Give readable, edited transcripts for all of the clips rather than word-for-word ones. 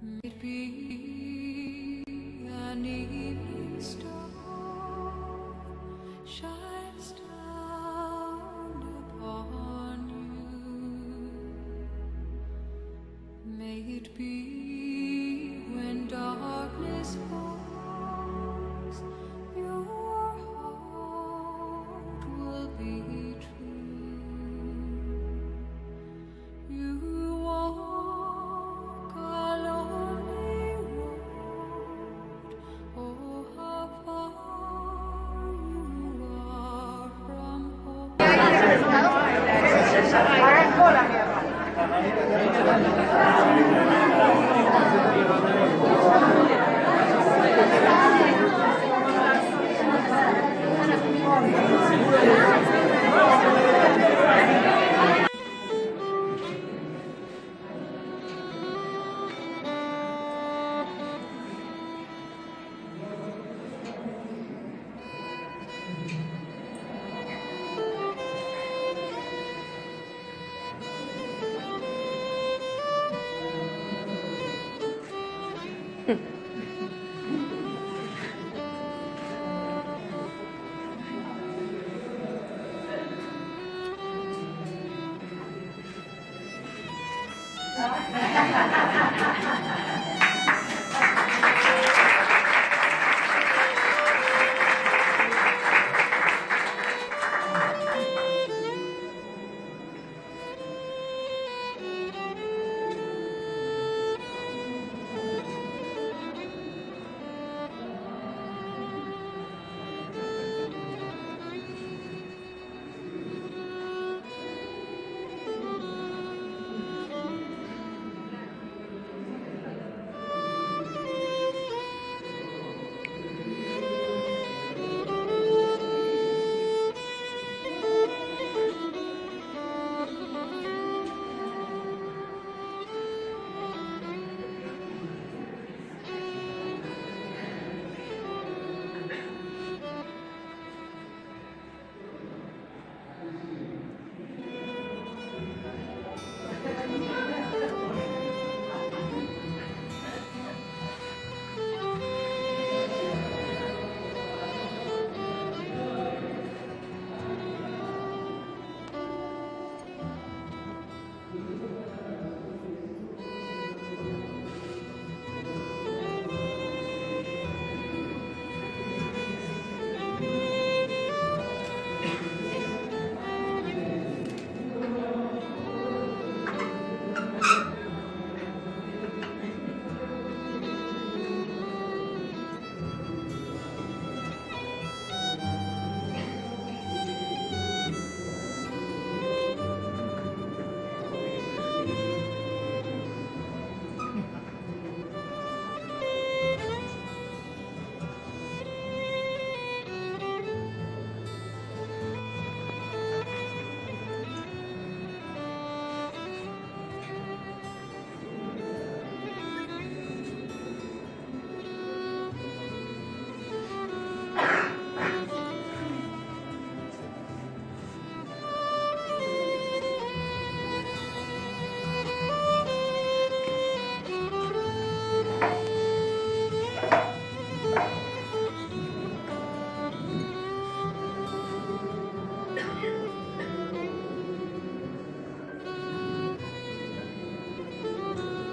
Might be an evening star shines down upon you. May it be when darkness falls, your heart will be true. You walk a lonely road. Oh, how far you are from home.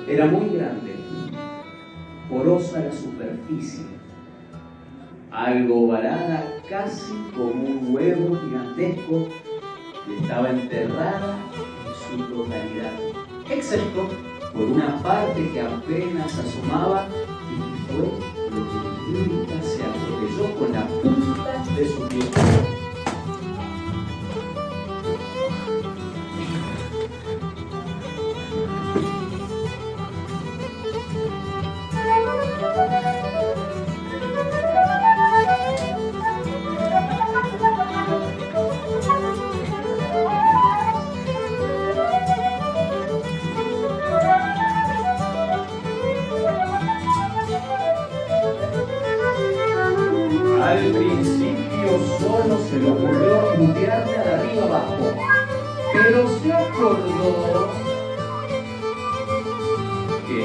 Era muy grande, porosa la superficie, algo ovalada casi como un huevo gigantesco, y estaba enterrada en su totalidad, excepto por una parte que apenas asomaba, y fue lo que Lúdica se atropelló con la punta de su pie. Al principio solo se le ocurrió mutearme de arriba abajo, pero se acordó que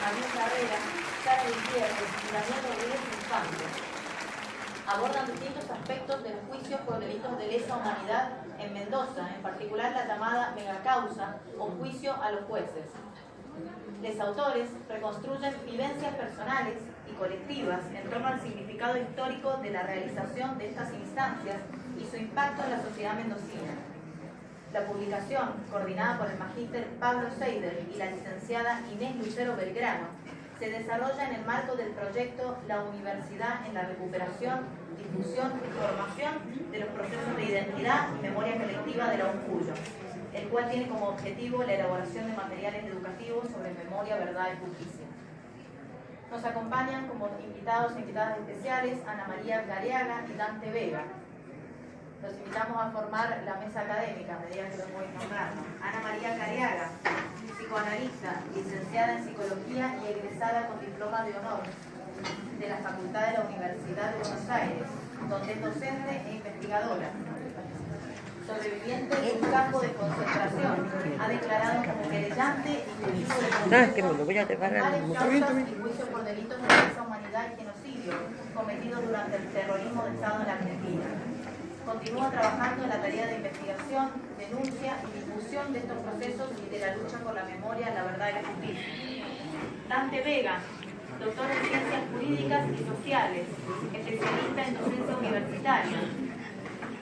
María Carrera, Sara Gutiérrez y Daniel Rodríguez Infante. Abordan distintos aspectos del juicio por delitos de lesa humanidad en Mendoza, en particular la llamada megacausa o juicio a los jueces. Los autores reconstruyen vivencias personales y colectivas en torno al significado histórico de la realización de estas instancias y su impacto en la sociedad mendocina. La publicación, coordinada por el magíster Pablo Seidel y la licenciada Inés Lucero Belgrano, se desarrolla en el marco del proyecto La Universidad en la Recuperación, Difusión y Formación de los Procesos de Identidad y Memoria Colectiva de la UNCUYO, el cual tiene como objetivo la elaboración de materiales educativos sobre memoria, verdad y justicia. Nos acompañan como invitados e invitadas especiales Ana María Gareaga y Dante Vega. Los invitamos a formar la mesa académica a medida que los voy nombrando. Ana María Gareaga, psicoanalista, licenciada en Psicología y egresada con diploma de honor de la Facultad de la Universidad de Buenos Aires, donde es docente e investigadora. Sobreviviente de un campo de concentración, ha declarado como querellante y testigo de causas y juicio por delitos de lesa humanidad y genocidio cometidos durante el terrorismo de Estado en la Argentina. Continúa trabajando en la tarea de investigación, denuncia y difusión de estos procesos y de la lucha por la memoria, la verdad y la justicia. Dante Vega, doctor en Ciencias Jurídicas y Sociales, especialista en docencia universitaria.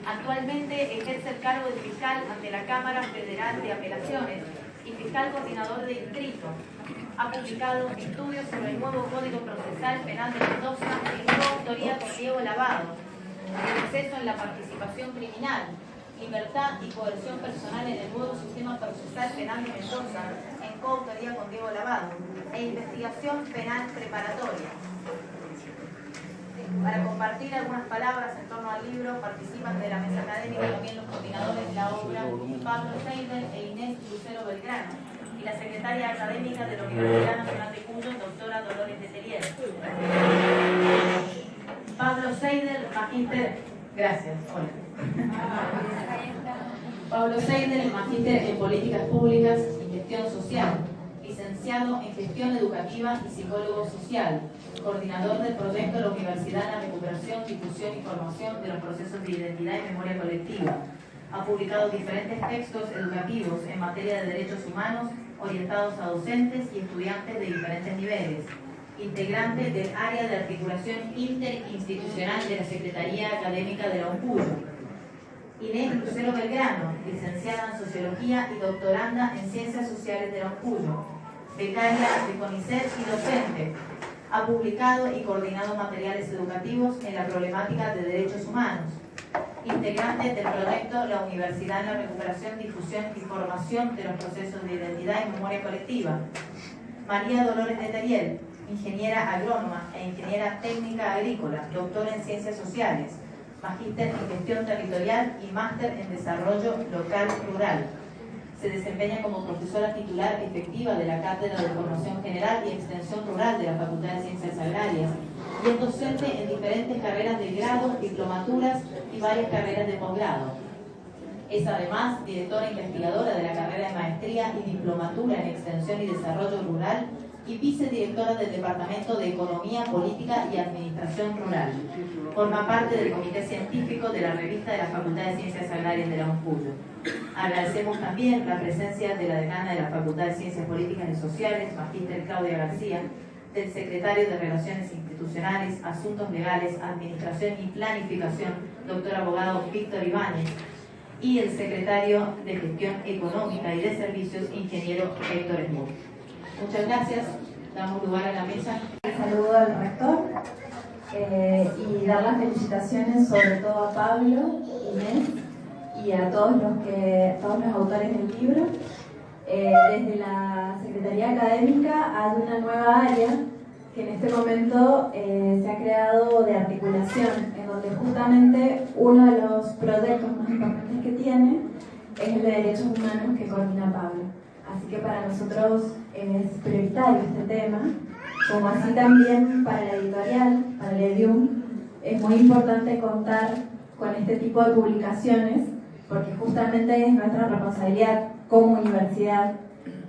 Actualmente ejerce el cargo de fiscal ante la Cámara Federal de Apelaciones y fiscal coordinador de distrito. Ha publicado estudios sobre el nuevo Código Procesal Penal de Mendoza en coautoría con Diego Lavado, el exceso en la participación criminal, libertad y coerción personal en el nuevo Sistema Procesal Penal de Mendoza, en coautoría con Diego Lavado, e investigación penal preparatoria. Para compartir algunas palabras en torno al libro participan de la mesa académica también los coordinadores de la obra Pablo Seidel e Inés Lucero Belgrano y la secretaria académica de la Universidad Nacional de Cuyo, doctora Dolores Letelier. Pablo Seidel, magíster. Gracias. Hola. Pablo Seidel, magíster en Políticas Públicas y Gestión Social, licenciado en Gestión Educativa y psicólogo social, coordinador del proyecto La Universidad en la Recuperación, Difusión y Formación de los Procesos de Identidad y Memoria Colectiva. Ha publicado diferentes textos educativos en materia de derechos humanos orientados a docentes y estudiantes de diferentes niveles. Integrante del área de articulación interinstitucional de la Secretaría Académica de la UNCUYO. Inés Lucero Belgrano, licenciada en Sociología y doctoranda en Ciencias Sociales de la UNCUYO, becaria de CONICET y docente. Ha publicado y coordinado materiales educativos en la problemática de derechos humanos. Integrante del proyecto La Universidad en la Recuperación, Difusión y Formación de los Procesos de Identidad y Memoria Colectiva. María Dolores Letelier, ingeniera agrónoma e ingeniera técnica agrícola, doctora en Ciencias Sociales, magíster en Gestión Territorial y máster en Desarrollo Local Rural. Se desempeña como profesora titular efectiva de la Cátedra de Formación General y Extensión Rural de la Facultad de Ciencias Agrarias y es docente en diferentes carreras de grado, diplomaturas y varias carreras de posgrado. Es además directora investigadora de la carrera de Maestría y Diplomatura en Extensión y Desarrollo Rural y vicedirectora del Departamento de Economía, Política y Administración Rural. Forma parte del Comité Científico de la Revista de la Facultad de Ciencias Agrarias de la UNCUYO. Agradecemos también la presencia de la decana de la Facultad de Ciencias Políticas y Sociales, magíster Claudia García, del secretario de Relaciones Institucionales, Asuntos Legales, Administración y Planificación, doctor abogado Víctor Ibáñez, y el secretario de Gestión Económica y de Servicios, ingeniero Héctor Smith. Muchas gracias. Damos lugar a la mesa. Saludo al rector y dar las felicitaciones sobre todo a Pablo, Inés y a todos los autores del libro. Desde la Secretaría Académica hay una nueva área que en este momento se ha creado de articulación, en donde justamente uno de los proyectos más importantes que tiene es el de derechos humanos que coordina Pablo. Así que para nosotros es prioritario este tema, como así también para la editorial, para el EDIUM, es muy importante contar con este tipo de publicaciones, porque justamente es nuestra responsabilidad como universidad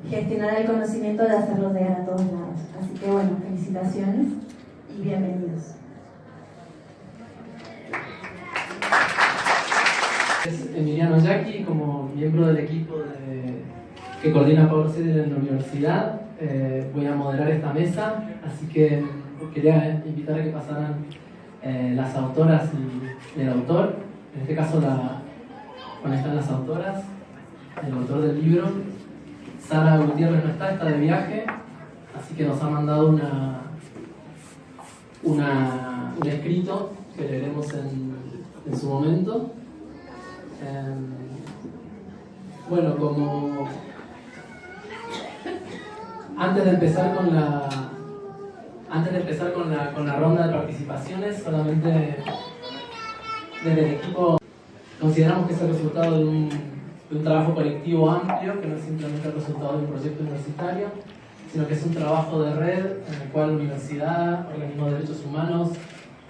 gestionar el conocimiento de hacerlo llegar a todos lados. Así que bueno, felicitaciones y bienvenidos. Es Emiliano Yaqui, como miembro del equipo que coordina Power City en la universidad. Voy a moderar esta mesa, así que quería invitar a que pasaran las autoras y el autor. En este caso, están las autoras, el autor del libro. Sara Gutiérrez no está de viaje, así que nos ha mandado un escrito que leeremos en su momento. Bueno, como antes de empezar con la ronda de participaciones, solamente desde el equipo consideramos que es el resultado de un trabajo colectivo amplio, que no es simplemente el resultado de un proyecto universitario, sino que es un trabajo de red en el cual la universidad, organismos de derechos humanos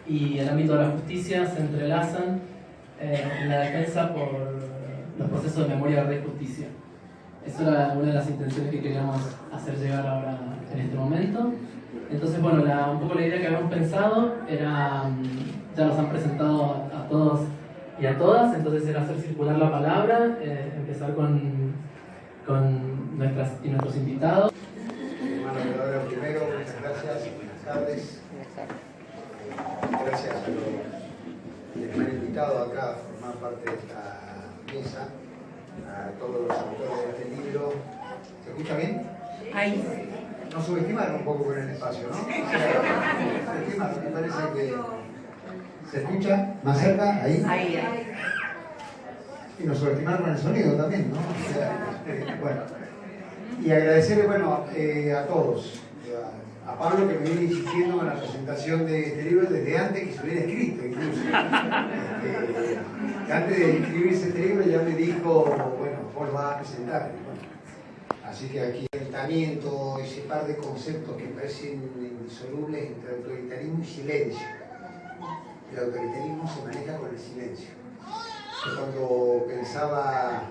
y el ámbito de la justicia se entrelazan en la defensa por los procesos de memoria, verdad y justicia. Esa era una de las intenciones que queríamos hacer llegar ahora en este momento. Entonces, bueno, un poco la idea que habíamos pensado era, ya nos han presentado a todos y a todas, entonces era hacer circular la palabra, empezar con nuestros invitados. Hermano Verdadero, primero, muchas gracias, buenas tardes. Gracias a los que me han invitado acá a formar parte de esta mesa, a todos los autores de este libro. ¿Se escucha bien? Ahí. Nos subestimaron un poco con el espacio, ¿no? Subestimaron, me parece que... ¿Se escucha? ¿Más cerca? ¿Ahí? Ahí. Y nos subestimaron con el sonido también, ¿no? Bueno. Y agradecerle, bueno, a todos. A Pablo, que me viene insistiendo en la presentación de este libro desde antes que se hubiera escrito, incluso. Antes de escribirse este libro ya me dijo, bueno, vos lo vas a presentar. Bueno, así que aquí enfrentamiento, ese par de conceptos que parecen indisolubles entre autoritarismo y silencio. El autoritarismo se maneja con el silencio. Yo cuando pensaba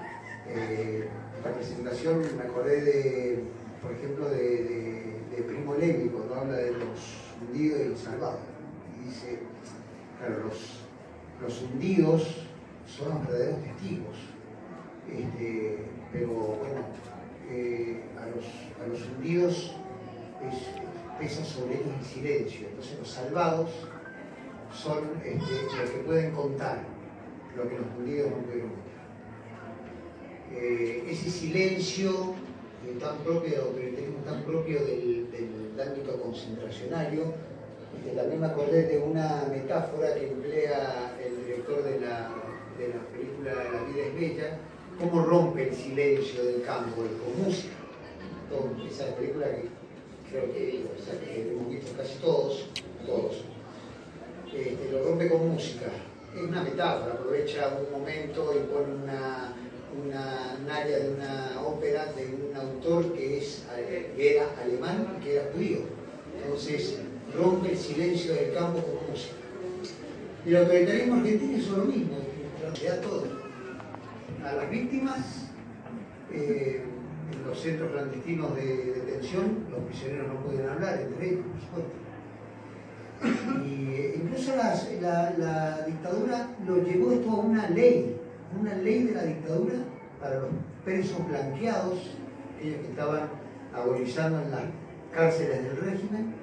la presentación me acordé por ejemplo, de Primo Levi, cuando habla de los hundidos y los salvados. Y dice, claro, los hundidos son los verdaderos testigos. Pero bueno, a los hundidos pesa sobre ellos el silencio. Entonces los salvados son los que pueden contar lo que los hundidos no pudieron contar. Ese silencio tan propio del autoritarismo, tan propio del ámbito concentracionario, también me acordé de una metáfora que emplea el director de la película La vida es bella, cómo rompe el silencio del campo con música. Esa película que creo que hemos visto casi todos. Lo rompe con música. Es una metáfora, aprovecha un momento y pone un área de una ópera de un autor que era alemán y que era judío. Entonces rompe el silencio del campo con música. Y el autoritarismo argentino hizo lo mismo, se da todo. A las víctimas, en los centros clandestinos de detención, los prisioneros no podían hablar entre ellos, por supuesto. Y incluso la dictadura lo llevó esto a una ley de la dictadura para los presos blanqueados, aquellos que estaban agonizando en las cárceles del régimen,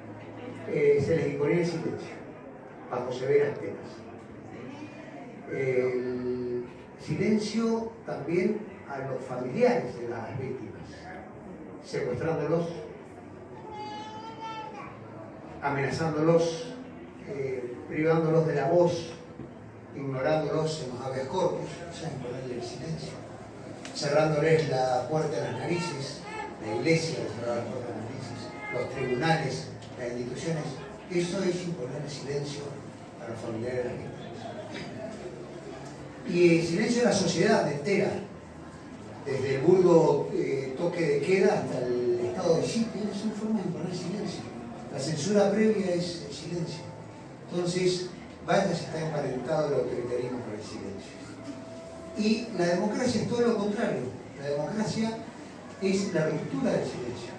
se les imponía el silencio, bajo severas penas. El silencio también a los familiares de las víctimas, secuestrándolos, amenazándolos, privándolos de la voz, ignorándolos en los habeas corpus, o sea, imponerle el silencio, cerrándoles la puerta de las narices, la iglesia les cerraba la puerta de las narices, los tribunales, las instituciones. Eso es imponer el silencio a los familiares de las víctimas. Y el silencio de la sociedad entera, desde el burdo toque de queda hasta el estado de sitio, es una forma de imponer silencio. La censura previa es el silencio. Entonces, vaya si está emparentado el autoritarismo con el silencio. Y la democracia es todo lo contrario. La democracia es la ruptura del silencio.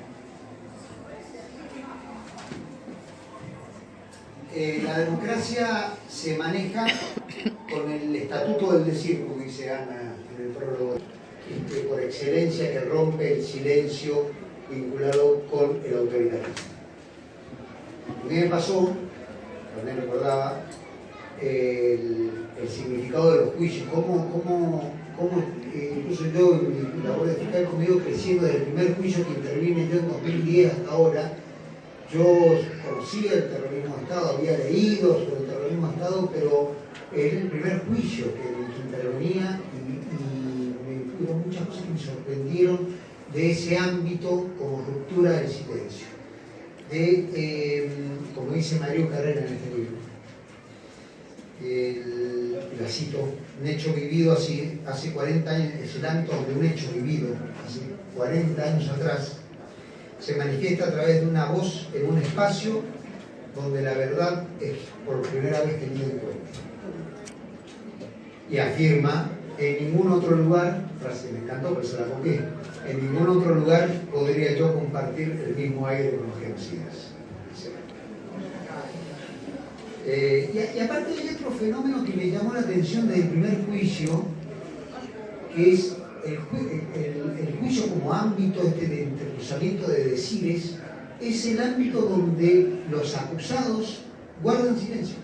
La democracia se maneja con el estatuto del decir, como dice Ana en el prólogo, por excelencia, que rompe el silencio vinculado con el autoritarismo. A mí me pasó, también recordaba, el significado de los juicios, cómo incluso yo en mi labor de fiscal conmigo creciendo desde el primer juicio que intervine yo en 2010 hasta ahora. Yo conocía el terrorismo de Estado, había leído sobre el terrorismo de Estado, pero era el primer juicio que intervenía y hubo muchas cosas que me sorprendieron de ese ámbito como ruptura del silencio. Como dice Mario Carrera en este libro, la cito, un hecho vivido hace 40 años, es el ámbito de un hecho vivido hace 40 años atrás, se manifiesta a través de una voz en un espacio donde la verdad es por primera vez tenida en cuenta. Y afirma, en ningún otro lugar, frase que me encantó, pero se la copié, en ningún otro lugar podría yo compartir el mismo aire con los genocidas. Y aparte hay otro fenómeno que me llamó la atención desde el primer juicio, que es el juicio como ámbito de entrecruzamiento de decires, es el ámbito donde los acusados guardan silencio.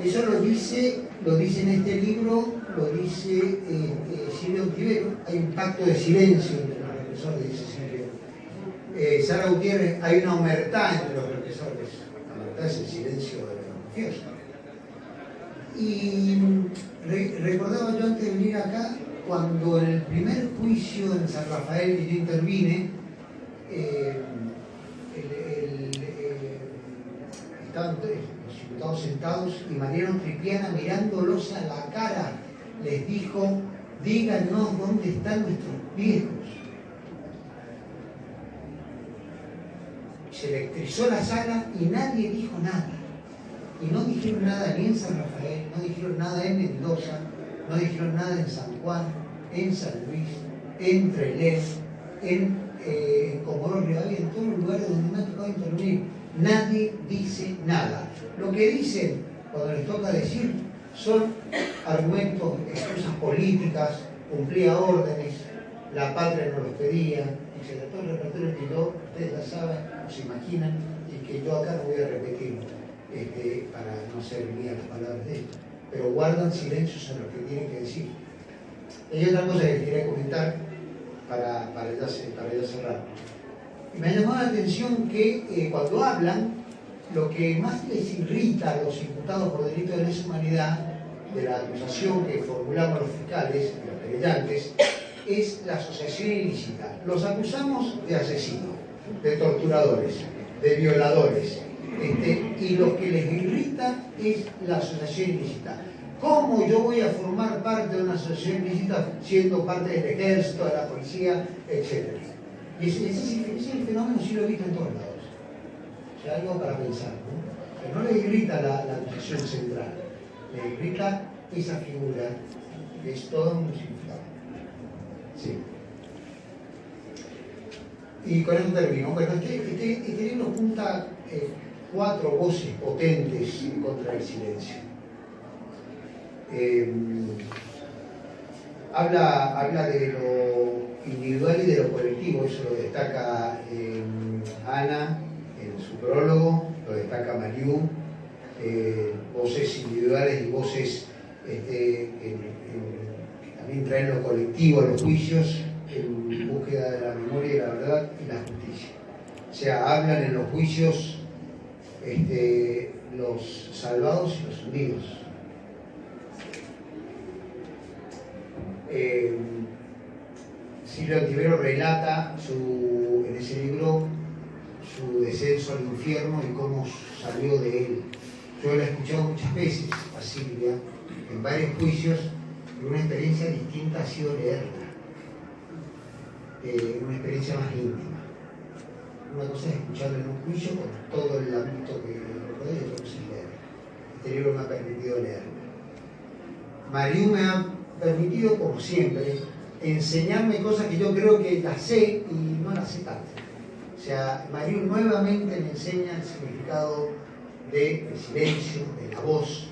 Eso lo dice en este libro, lo dice Silvia Ontivero, hay un pacto de silencio entre los represores, dice Silvia. Sara Gutiérrez, hay una omertad entre los represores, la omertad es el silencio de los mafiosos. Y recordaba yo antes de venir acá, cuando en el primer juicio en San Rafael que yo intervine, estaban los diputados sentados y Mariano Tripiana, mirándolos a la cara, les dijo: díganos dónde están nuestros viejos. Se electrizó la sala y nadie dijo nada. Y no dijeron nada ni en San Rafael, no dijeron nada en Mendoza, no dijeron nada en San Juan, en San Luis, en Trelew, en Comodoro Rivadavia, en todos los lugares donde me ha tocado intervenir. Nadie dice nada. Lo que dicen cuando les toca decir son argumentos, excusas políticas, cumplía órdenes, la patria no los pedía, etc. Todo el repertorio que yo, ustedes ya saben, se imaginan, y que yo acá no voy a repetir para no ser mía las palabras de ellos, pero guardan silencios en lo que tienen que decir. Hay otra cosa que quería comentar para ya cerrar. Me llamó la atención que cuando hablan, lo que más les irrita a los imputados por delito de lesa humanidad de la acusación que formulamos los fiscales y los querellantes es la asociación ilícita. Los acusamos de asesinos, de torturadores, de violadores, y lo que les irrita es la asociación ilícita. ¿Cómo yo voy a formar parte de una asociación ilícita siendo parte del ejército, de la policía, etcétera? Y ese fenómeno sí lo he visto en todos lados. O sea, algo para pensar, ¿no? Pero no le irrita la acusación central, le irrita esa figura que es todo un significado. Sí. Y con eso termino. Bueno, este libro junta 4 voces potentes en contra del silencio. Habla de lo individual y de lo colectivo, eso lo destaca Ana en su prólogo, lo destaca Mariú, voces individuales y voces que también traen lo colectivo a los juicios en búsqueda de la memoria y la verdad y la justicia. O sea, hablan en los juicios los salvados y los hundidos. Silvia Ontivero relata en ese libro su descenso al infierno y cómo salió de él. Yo la he escuchado muchas veces a Silvia en varios juicios y una experiencia distinta ha sido leerla, una experiencia más íntima. Una cosa es escucharla en un juicio con todo el ámbito que lo rodea y otra cosa es leer. Este libro me ha permitido leerla. Mariú me ha permitido, como siempre, enseñarme cosas que yo creo que las sé y no las sé tanto. O sea, Mariú nuevamente me enseña el significado del silencio, de la voz,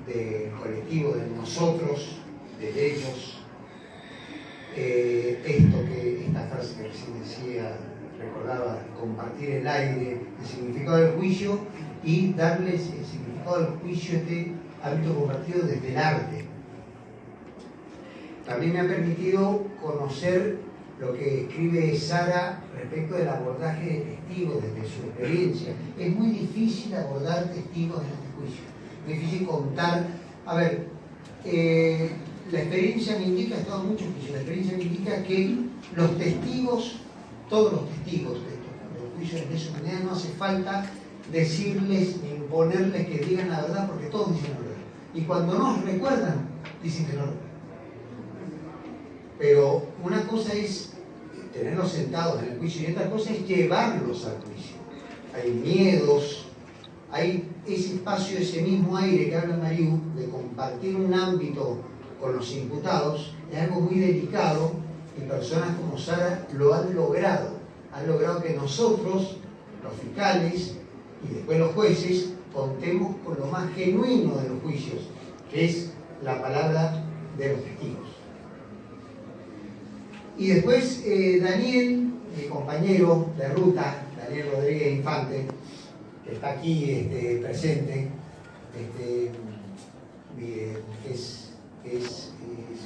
del colectivo, de nosotros, de ellos. Esta frase que recién decía, recordaba, compartir el aire, el significado del juicio y darles el significado del juicio, este hábito compartido desde el arte. También me ha permitido conocer lo que escribe Sara respecto del abordaje de testigos desde su experiencia. Es muy difícil abordar testigos en este juicio, es difícil contar. A ver, la experiencia me indica, he estado en muchos juicios, la experiencia me indica que los testigos, todos los testigos de los juicios de lesa humanidad, no hace falta decirles ni imponerles que digan la verdad, porque todos dicen la verdad. Y cuando nos recuerdan, dicen que no recuerdan. Pero una cosa es tenerlos sentados en el juicio y otra cosa es llevarlos al juicio. Hay miedos, hay ese espacio, ese mismo aire que habla Mariú, de compartir un ámbito con los imputados, es algo muy delicado y personas como Sara lo han logrado. Han logrado que nosotros, los fiscales y después los jueces, contemos con lo más genuino de los juicios, que es la palabra de los testigos. Y después Daniel, mi compañero de ruta, Daniel Rodríguez Infante, que está aquí presente, que es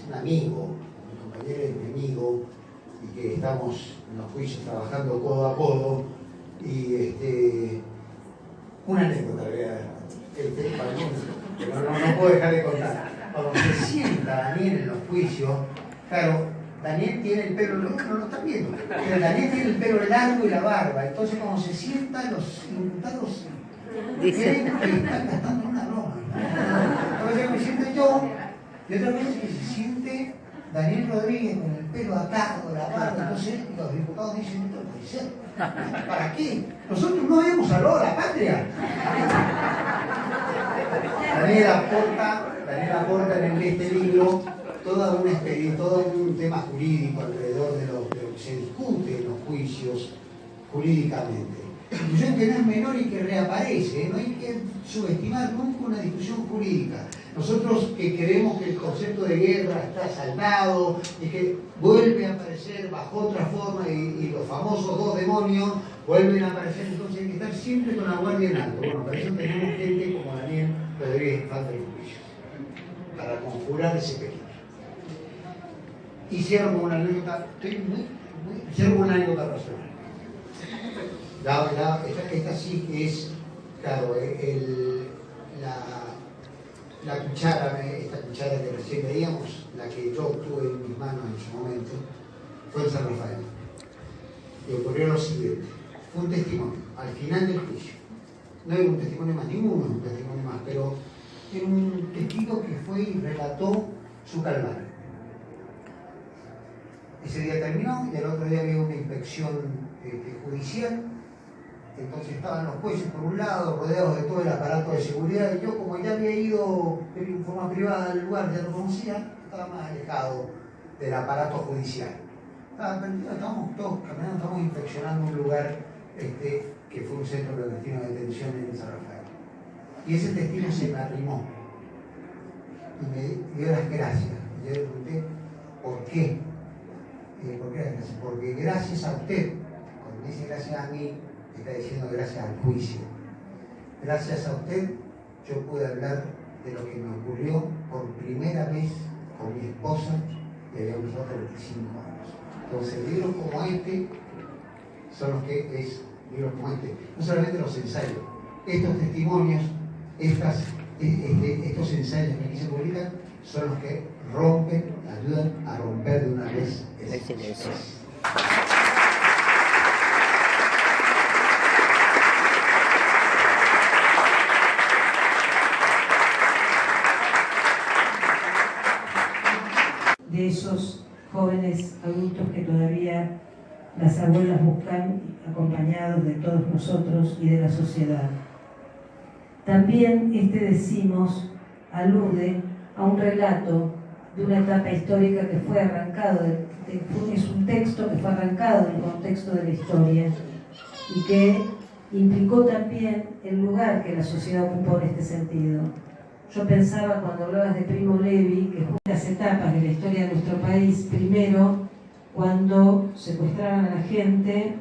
un amigo, un compañero y un amigo, y que estamos en los juicios trabajando codo a codo. Y una anécdota, no puedo dejar de contar. Cuando se sienta Daniel en los juicios, claro, Daniel tiene el pelo, no lo están viendo, pero Daniel tiene el pelo largo y la barba, entonces cuando se sientan los imputados creen que están gastando una broma. A veces me siento yo, y otra vez que se siente Daniel Rodríguez con el pelo atado, la barba, entonces los diputados dicen, esto no puede ser. ¿Para qué? Nosotros no hemos salvado a la patria. Daniel aporta en este libro todo un tema jurídico alrededor de lo que se discute en los juicios jurídicamente. Discusión que no es menor y que reaparece, no hay que subestimar nunca una discusión jurídica. Nosotros que creemos que el concepto de guerra está saldado y que vuelve a aparecer bajo otra forma y los famosos dos demonios vuelven a aparecer, entonces hay que estar siempre con la guardia en alto. Bueno, para eso tenemos gente como Daniel Rodríguez Infante en juicio, para conjurar ese peligro. Y cierro con una anécdota, personal. Esta sí que es, claro, la cuchara, esta cuchara que recién veíamos, la que yo tuve en mis manos en su momento, fue en San Rafael. Y ocurrió lo siguiente, fue un testimonio, al final del juicio. No era un testimonio más, ninguno es un testimonio más, pero era un testigo que fue y relató su calvario. Ese día terminó y al otro día había una inspección judicial. Entonces estaban los jueces por un lado, rodeados de todo el aparato de seguridad, y yo, como ya había ido en forma privada al lugar, ya lo conocía, estaba más alejado del aparato judicial. Estábamos todos caminando, estábamos inspeccionando un lugar que fue un centro clandestino de detención en San Rafael. Y ese testigo se me arrimó y me dio las gracias. Y yo le pregunté, ¿por qué? ¿Por qué las gracias? Porque gracias a usted, cuando me dice gracias a mí, está diciendo gracias al juicio. Gracias a usted yo pude hablar de lo que me ocurrió por primera vez con mi esposa, y habíamos pasado 35 años. Entonces libros como este son los que es, libros como este, no solamente los ensayos, estos testimonios, estos ensayos que aquí se publican son los que rompen, ayudan a romper de una vez el silencio. De esos jóvenes adultos que todavía las abuelas buscan, acompañados de todos nosotros y de la sociedad. También decimos alude a un relato de una etapa histórica que fue arrancado, es un texto que fue arrancado del contexto de la historia y que implicó también el lugar que la sociedad ocupó en este sentido. Yo pensaba cuando hablabas de Primo Levi que las etapas de la historia de nuestro país, primero cuando secuestraban a la gente,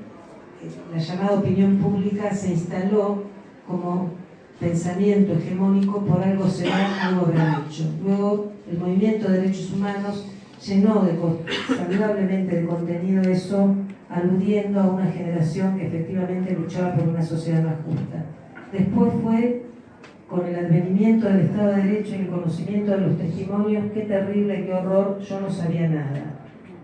la llamada opinión pública se instaló como pensamiento hegemónico, por algo será, algo habrán hecho. Luego el movimiento de derechos humanos llenó saludablemente de contenido eso, aludiendo a una generación que efectivamente luchaba por una sociedad más justa. Después fue con el advenimiento del Estado de Derecho y el conocimiento de los testimonios, qué terrible, qué horror, yo no sabía nada.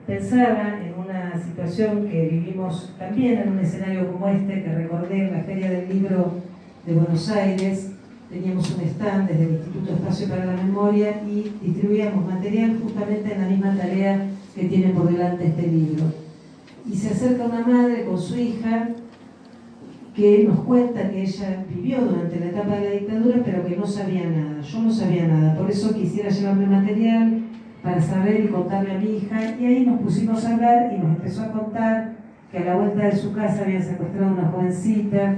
Pensaba en una situación que vivimos también en un escenario como este, que recordé en la Feria del Libro de Buenos Aires. Teníamos un stand desde el Instituto Espacio para la Memoria y distribuíamos material justamente en la misma tarea que tiene por delante este libro. Y se acerca una madre con su hija que nos cuenta que ella vivió durante la etapa de la dictadura, pero que no sabía nada. Yo no sabía nada, por eso quisiera llevarme material para saber y contarle a mi hija, y ahí nos pusimos a hablar y nos empezó a contar que a la vuelta de su casa habían secuestrado a una jovencita,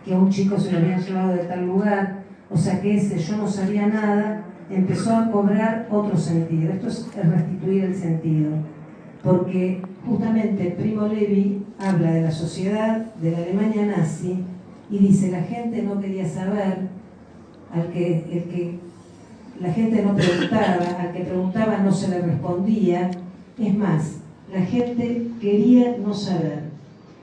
que a un chico se lo habían llevado de tal lugar, o sea que ese yo no sabía nada empezó a cobrar otro sentido. Esto es restituir el sentido, porque justamente Primo Levi habla de la sociedad de la Alemania nazi y dice: la gente no quería saber, la gente no preguntaba, al que preguntaba no se le respondía. Es más, la gente quería no saber,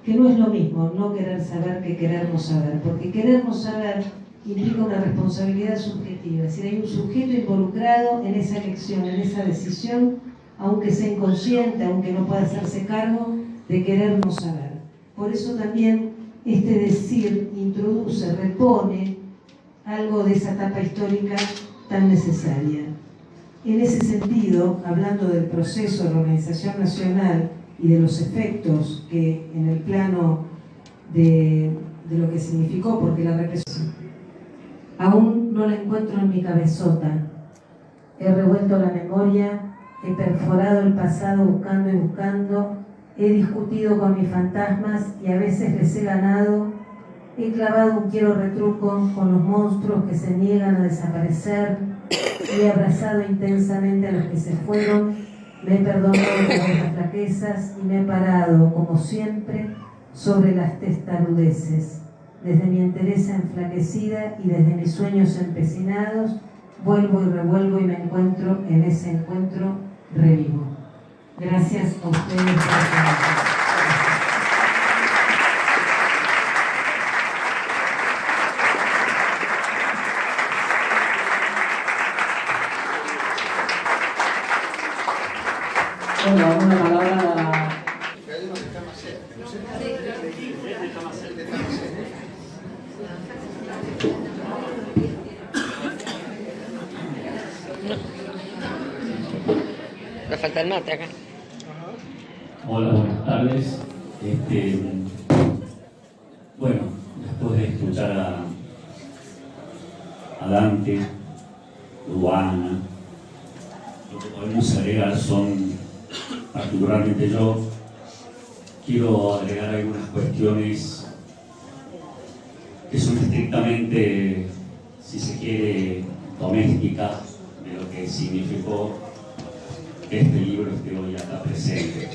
que no es lo mismo no querer saber que querer no saber, porque querer no saber implica una responsabilidad subjetiva, es decir, hay un sujeto involucrado en esa elección, en esa decisión, aunque sea inconsciente, aunque no pueda hacerse cargo de querer no saber. Por eso también este decir introduce, repone algo de esa etapa histórica tan necesaria. En ese sentido, hablando del proceso de la organización nacional y de los efectos que en el plano de lo que significó, porque la represión aún no la encuentro en mi cabezota. He revuelto la memoria, he perforado el pasado buscando y buscando, he discutido con mis fantasmas y a veces les he ganado, he clavado un quiero retruco con los monstruos que se niegan a desaparecer, he abrazado intensamente a los que se fueron, me he perdonado por las flaquezas y me he parado, como siempre, sobre las testarudeces. Desde mi entereza enflaquecida y desde mis sueños empecinados, vuelvo y revuelvo y me encuentro en ese encuentro revivo. Gracias a ustedes por estar. Bueno, una palabra. Me falta el mate acá. Hola, buenas tardes. Bueno, después de escuchar a Dante, Luana, lo que podemos agregar son, particularmente yo, quiero agregar algunas cuestiones que son estrictamente, si se quiere, domésticas de lo que significó que este libro esté hoy acá presente.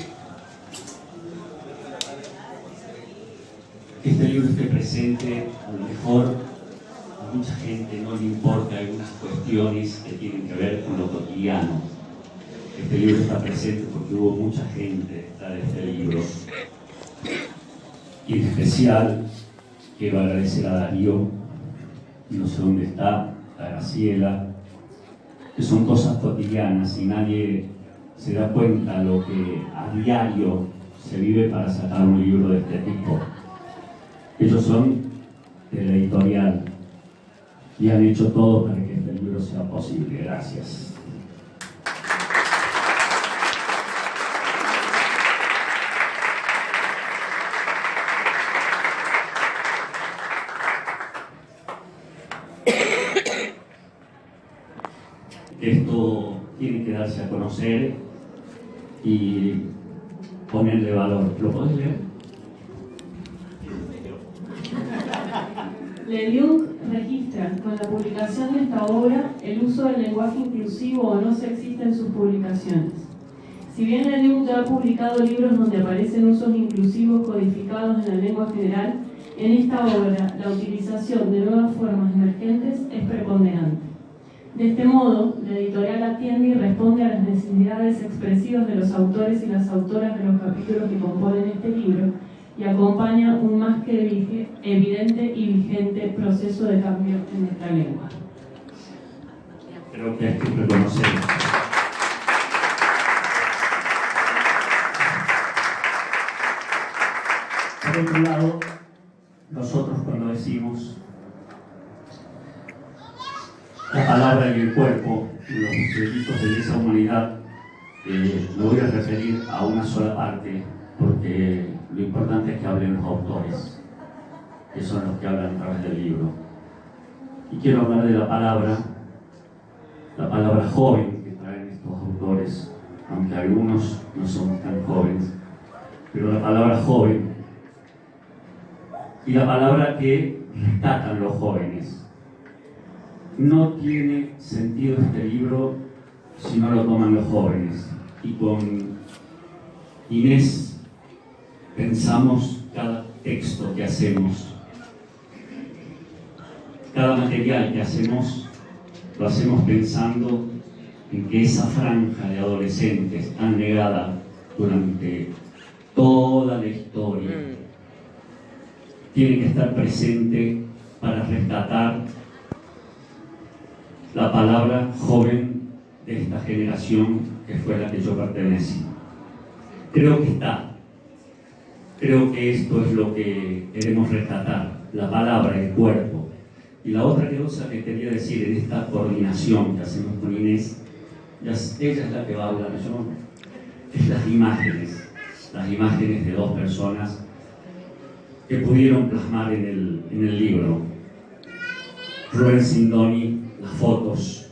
Que este libro esté presente, a lo mejor a mucha gente no le importa algunas cuestiones que tienen que ver con lo cotidiano. Este libro está presente porque hubo mucha gente detrás de este libro. Y en especial quiero agradecer a Darío, no sé dónde está, a Graciela, que son cosas cotidianas y nadie se da cuenta lo que a diario se vive para sacar un libro de este tipo. Ellos son de la editorial y han hecho todo para que este libro sea posible. Gracias. Esto tiene que darse a conocer y ponerle valor. ¿Lo podés leer? el IUNC registra con la publicación de esta obra el uso del lenguaje inclusivo o no sexista en sus publicaciones. Si bien el IUNC ya ha publicado libros donde aparecen usos inclusivos codificados en la lengua general, en esta obra la utilización de nuevas formas emergentes es preponderante. De este modo, la editorial atiende y responde a las necesidades expresivas de los autores y las autoras de los capítulos que componen este libro y acompaña un más que evidente y vigente proceso de cambio en nuestra lengua. Creo que hay que reconocer. Por otro lado, nosotros cuando decimos la palabra y el cuerpo, los delitos de lesa humanidad, me voy a referir a una sola parte, porque lo importante es que hablen los autores, que son los que hablan a través del libro. Y quiero hablar de la palabra joven que traen estos autores, aunque algunos no somos tan jóvenes, pero la palabra joven y la palabra que rescatan los jóvenes. No tiene sentido este libro si no lo toman los jóvenes. Y con Inés pensamos cada texto que hacemos, cada material que hacemos, lo hacemos pensando en que esa franja de adolescentes tan negada durante toda la historia tiene que estar presente para rescatar la palabra joven de esta generación que fue la que yo pertenecí. Creo que está. Creo que esto es lo que queremos rescatar, la palabra, el cuerpo. Y la otra cosa que quería decir en esta coordinación que hacemos con Inés, ella es la que va a hablar, yo, es las imágenes de dos personas que pudieron plasmar en el libro. Rubén Sindoni, las fotos,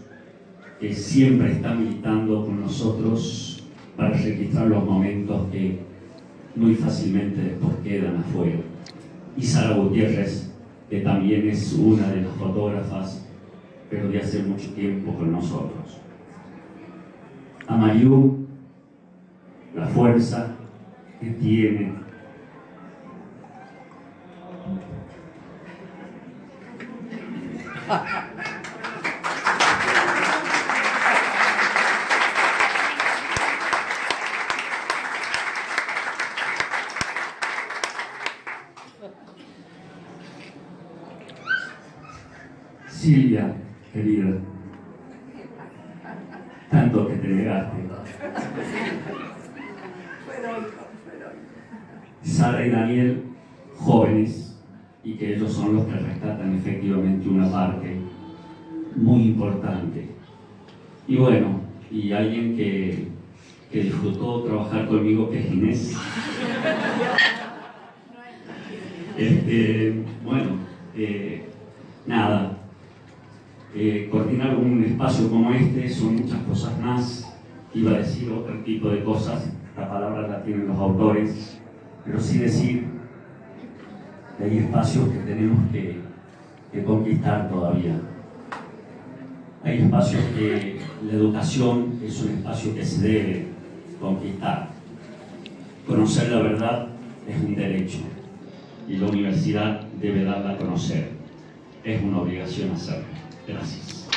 que siempre está militando con nosotros para registrar los momentos que muy fácilmente después quedan afuera. Y Sara Gutiérrez, que también es una de las fotógrafas, pero de hace mucho tiempo con nosotros. A Mariú, la fuerza que tiene. Silvia, querida, tanto que te negaste. Sara y Daniel, jóvenes, y que ellos son los que rescatan efectivamente una parte muy importante. Y bueno, y alguien que disfrutó trabajar conmigo, que es Inés. Nada. Coordinar un espacio como este son muchas cosas más. Iba a decir otro tipo de cosas, la palabra la tienen los autores, pero sí decir que hay espacios que tenemos que conquistar todavía. Hay espacios que la educación es un espacio que se debe conquistar. Conocer la verdad es un derecho y la universidad debe darla a conocer. Es una obligación hacerlo. Gracias.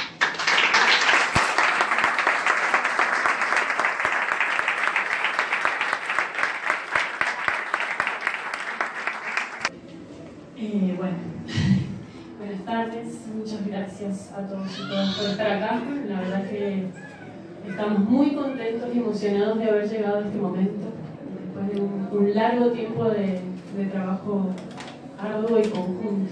Buenas tardes, muchas gracias a todos y todas por estar acá. La verdad que estamos muy contentos y emocionados de haber llegado a este momento, después de un largo tiempo de trabajo arduo y conjunto.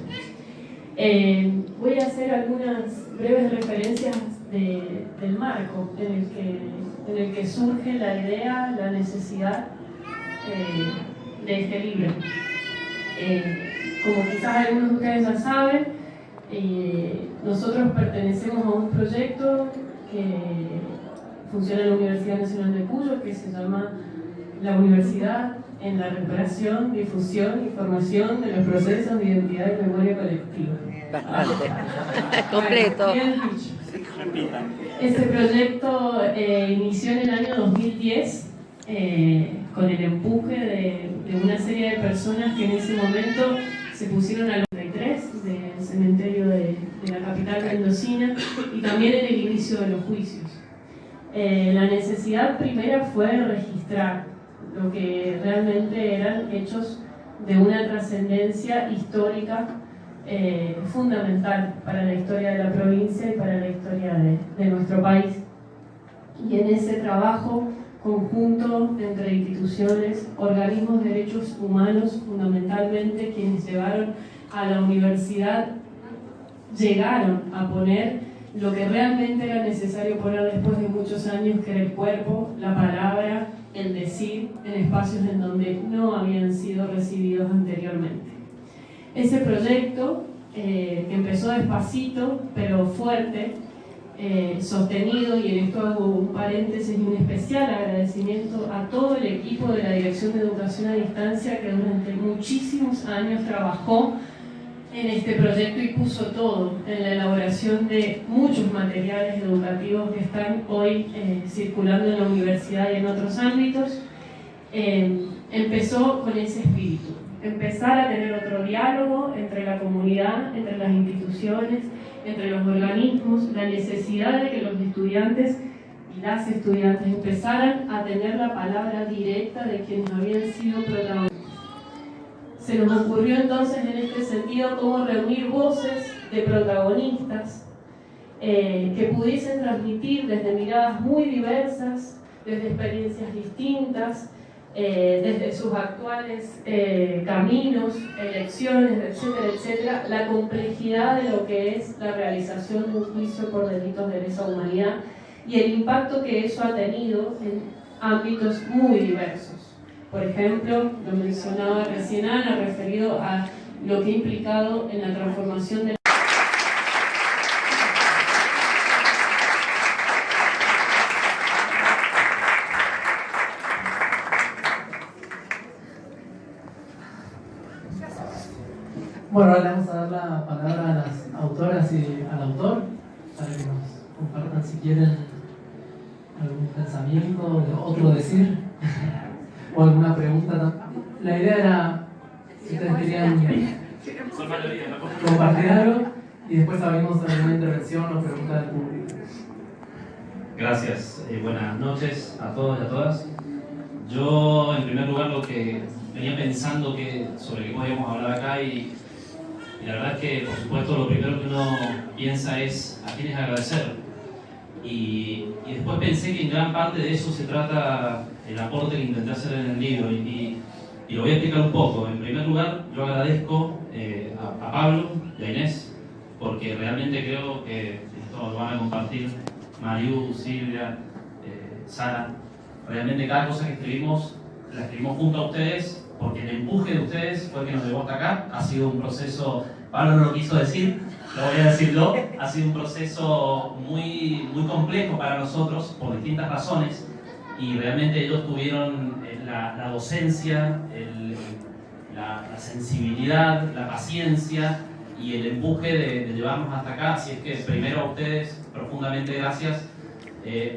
Voy a hacer algunas breves referencias del marco en el que surge la idea, la necesidad de este libro. Como quizás algunos de ustedes ya saben, nosotros pertenecemos a un proyecto que funciona en la Universidad Nacional de Cuyo, que se llama La Universidad en la Recuperación, Difusión y Formación de los Procesos de Identidad y Memoria Colectiva. bastante. Completo. Bien dicho. Este proyecto inició en el año 2010 con el empuje de una serie de personas que en ese momento se pusieron al 93 del cementerio de la capital mendocina y también en el inicio de los juicios. La necesidad primera fue registrar lo que realmente eran hechos de una trascendencia histórica fundamental para la historia de la provincia y para la historia de nuestro país. Y en ese trabajo conjunto entre instituciones, organismos de derechos humanos, fundamentalmente quienes llevaron a la universidad, llegaron a poner lo que realmente era necesario poner después de muchos años, que era el cuerpo, la palabra, el decir, en espacios en donde no habían sido recibidos anteriormente. Ese proyecto, que empezó despacito, pero fuerte, sostenido, y en esto hago un paréntesis y un especial agradecimiento a todo el equipo de la Dirección de Educación a Distancia que durante muchísimos años trabajó en este proyecto y puso todo en la elaboración de muchos materiales educativos que están hoy circulando en la universidad y en otros ámbitos. Empezó con ese espíritu, empezar a tener otro diálogo entre la comunidad, entre las instituciones, entre los organismos, la necesidad de que los estudiantes y las estudiantes empezaran a tener la palabra directa de quienes habían sido protagonistas. Se nos ocurrió entonces en este sentido cómo reunir voces de protagonistas que pudiesen transmitir desde miradas muy diversas, desde experiencias distintas, desde sus actuales caminos, elecciones, etcétera, etcétera, la complejidad de lo que es la realización de un juicio por delitos de lesa humanidad y el impacto que eso ha tenido en ámbitos muy diversos. Por ejemplo, lo mencionaba recién Ana, referido a lo que ha implicado en la transformación de Bueno, ahora le vamos a dar la palabra a las autoras y al autor para que nos compartan si quieren algún pensamiento, otro decir o alguna pregunta. La idea era, si ustedes querían compartir algo y después abrimos alguna intervención o pregunta del público. Gracias, buenas noches a todos y a todas. Yo, en primer lugar, lo que venía pensando sobre qué podíamos hablar acá y la verdad es que, por supuesto, lo primero que uno piensa es a quiénes agradecer. Y después pensé que en gran parte de eso se trata el aporte que intenté hacer en el libro. Y lo voy a explicar un poco. En primer lugar, yo agradezco a Pablo y a Inés, porque realmente creo que esto lo van a compartir Mariú, Silvia, Sara. Realmente cada cosa que escribimos, la escribimos junto a ustedes, porque el empuje de ustedes fue el que nos llevó hasta acá. Ha sido un proceso, Pablo no lo quiso decir, lo voy a decir yo, ha sido un proceso muy, muy complejo para nosotros por distintas razones, y realmente ellos tuvieron la docencia, la sensibilidad, la paciencia y el empuje de llevarnos hasta acá. Así es que primero a ustedes, profundamente gracias.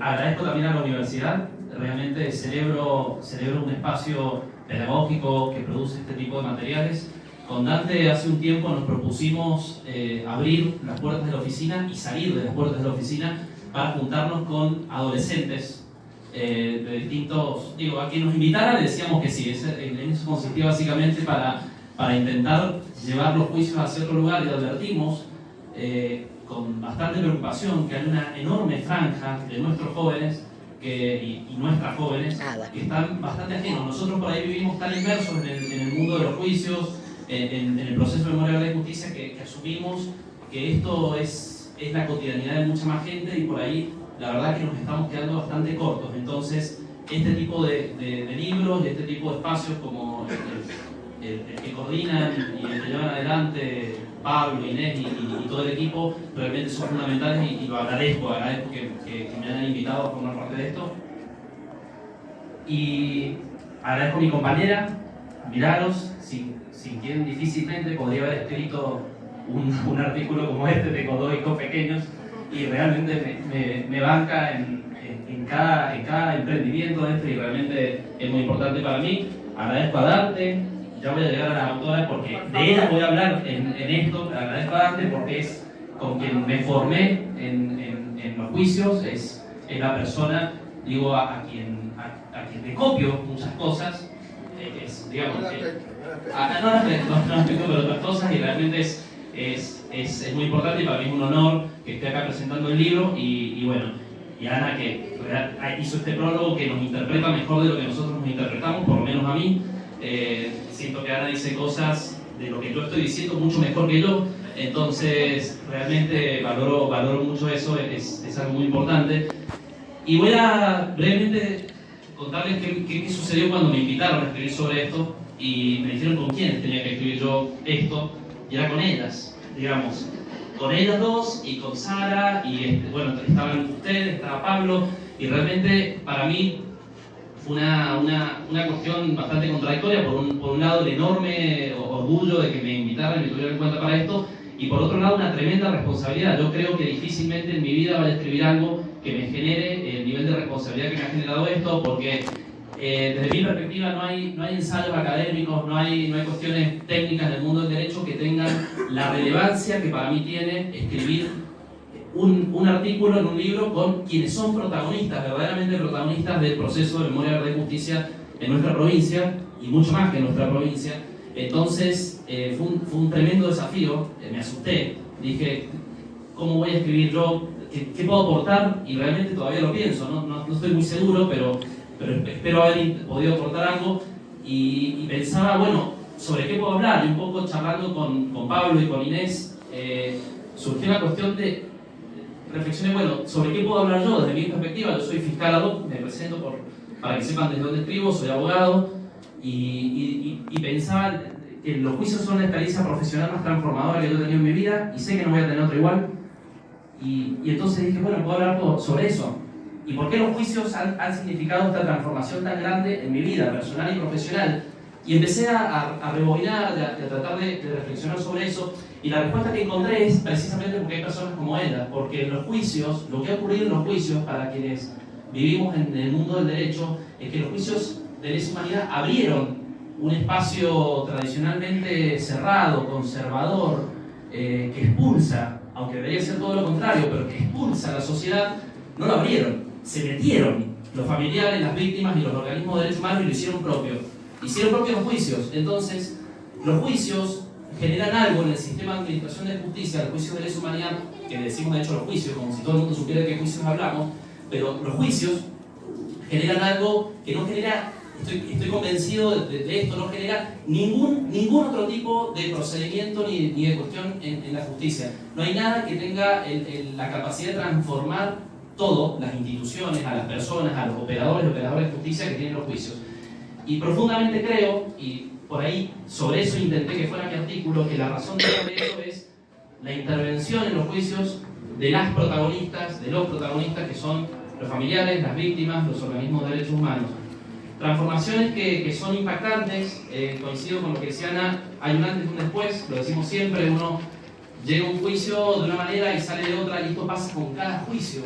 Agradezco también a la universidad, realmente celebro un espacio pedagógico que produce este tipo de materiales. Con Dante hace un tiempo nos propusimos abrir las puertas de la oficina y salir de las puertas de la oficina para juntarnos con adolescentes de distintos... a quien nos invitara le decíamos que sí. En eso consistía básicamente para intentar llevar los juicios hacia otro lugar, y advertimos con bastante preocupación que hay una enorme franja de nuestros jóvenes y nuestras jóvenes que están bastante ajenos. Nosotros por ahí vivimos tan inmersos en el mundo de los juicios, en el proceso de memoria de justicia, que asumimos que esto es la cotidianidad de mucha más gente, y por ahí la verdad que nos estamos quedando bastante cortos. Entonces, este tipo de libros y este tipo de espacios como el que coordinan y el que llevan adelante Pablo, Inés y todo el equipo realmente son fundamentales, y lo agradezco que me hayan invitado a formar parte de esto. Y agradezco a mi compañera, Milagros, sin quien difícilmente podría haber escrito un artículo como este. Tengo 2 hijos pequeños y realmente me banca en cada emprendimiento de este, y realmente es muy importante para mí. Agradezco a Dante, ya voy a llegar a las autoras porque de ellas voy a hablar en esto. Agradezco a Dante porque es con quien me formé en los juicios, es la persona, digo, a quien le copio muchas cosas, digamos, no pero otras cosas, y realmente es muy importante, y para mí es un honor que esté acá presentando el libro, y bueno, y Ana, que hizo este prólogo que nos interpreta mejor de lo que nosotros nos interpretamos, por lo menos a mí. Siento que Ana dice cosas de lo que yo estoy diciendo mucho mejor que yo, entonces realmente valoro mucho eso, es algo muy importante. Y voy a brevemente contarles qué sucedió cuando me invitaron a escribir sobre esto, y me dijeron con quiénes tenía que escribir yo esto, y era con ellas, digamos, con ellas dos y con Sara, y bueno, estaban ustedes, estaba Pablo, y realmente para mí fue una cuestión bastante contradictoria. Por un lado, el enorme orgullo de que me invitaran y me tuvieran en cuenta para esto, y por otro lado, una tremenda responsabilidad. Yo creo que difícilmente en mi vida vaya a escribir algo que me genere el nivel de responsabilidad que me ha generado esto, porque desde mi perspectiva no hay ensayos académicos, no hay cuestiones técnicas del mundo del derecho que tengan la relevancia que para mí tiene escribir un artículo en un libro con quienes son protagonistas, verdaderamente protagonistas del proceso de memoria, verdad y justicia en nuestra provincia, y mucho más que en nuestra provincia. Entonces fue un tremendo desafío, me asusté, dije, ¿cómo voy a escribir yo? ¿Qué puedo aportar? Y realmente todavía lo pienso, no estoy muy seguro, pero espero haber podido aportar algo, y pensaba, bueno, ¿sobre qué puedo hablar? Y un poco charlando con Pablo y con Inés, surgió la cuestión de reflexiones, bueno, ¿sobre qué puedo hablar yo? Desde mi perspectiva, yo soy fiscal ad hoc, me presento para que sepan desde dónde escribo, soy abogado, y pensaba que los juicios son la experiencia profesional más transformadora que yo he tenido en mi vida, y sé que no voy a tener otra igual, y entonces dije, bueno, puedo hablar sobre eso. ¿Y por qué los juicios han significado esta transformación tan grande en mi vida personal y profesional? Y empecé a rebobinar, a tratar de reflexionar sobre eso, y la respuesta que encontré es precisamente porque hay personas como ella, porque en los juicios, lo que ha ocurrido en los juicios para quienes vivimos en el mundo del derecho, es que los juicios de lesa humanidad abrieron un espacio tradicionalmente cerrado, conservador, que expulsa, aunque debería ser todo lo contrario, pero que expulsa a la sociedad. No lo abrieron, se metieron los familiares, las víctimas y los organismos de derechos humanos, y lo hicieron propio. Hicieron propios los juicios. Entonces, los juicios generan algo en el sistema de administración de justicia, los juicios de lesa humanidad, que decimos de hecho los juicios, como si todo el mundo supiera de qué juicios hablamos, pero los juicios generan algo que no genera, estoy convencido de esto, no genera ningún otro tipo de procedimiento ni de cuestión en la justicia. No hay nada que tenga la capacidad de transformar todo, las instituciones, a las personas, a los operadores y operadoras de justicia que tienen los juicios. Y profundamente creo, y por ahí sobre eso intenté que fuera mi artículo, que la razón de todo esto es la intervención en los juicios de las protagonistas, de los protagonistas, que son los familiares, las víctimas, los organismos de derechos humanos. Transformaciones que son impactantes, coincido con lo que decía Ana, hay un antes y un después, lo decimos siempre, uno llega a un juicio de una manera y sale de otra, y esto pasa con cada juicio.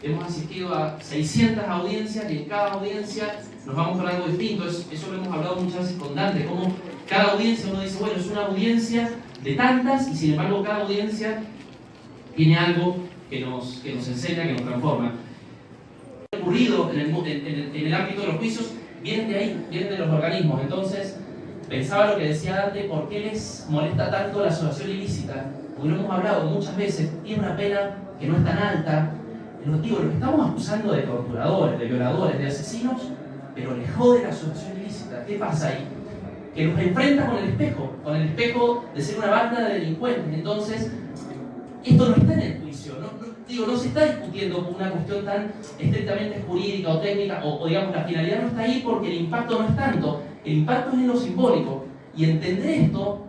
Hemos asistido a 600 audiencias, y en cada audiencia nos vamos con algo distinto. Eso lo hemos hablado muchas veces con Dante, como cada audiencia uno dice, bueno, es una audiencia de tantas, y sin embargo cada audiencia tiene algo que nos enseña, que nos transforma. Lo ocurrido en el ámbito de los juicios vienen de ahí, vienen de los organismos. Entonces pensaba lo que decía Dante, ¿por qué les molesta tanto la asociación ilícita? Porque lo hemos hablado muchas veces, tiene una pena que no es tan alta. Los que estamos acusando de torturadores, de violadores, de asesinos, pero les jode la asociación ilícita. ¿Qué pasa ahí? Que nos enfrenta con el espejo de ser una banda de delincuentes. Entonces, esto no está en el juicio, no se está discutiendo por una cuestión tan estrictamente jurídica o técnica, o digamos, la finalidad no está ahí porque el impacto no es tanto, el impacto es en lo simbólico. Y entender esto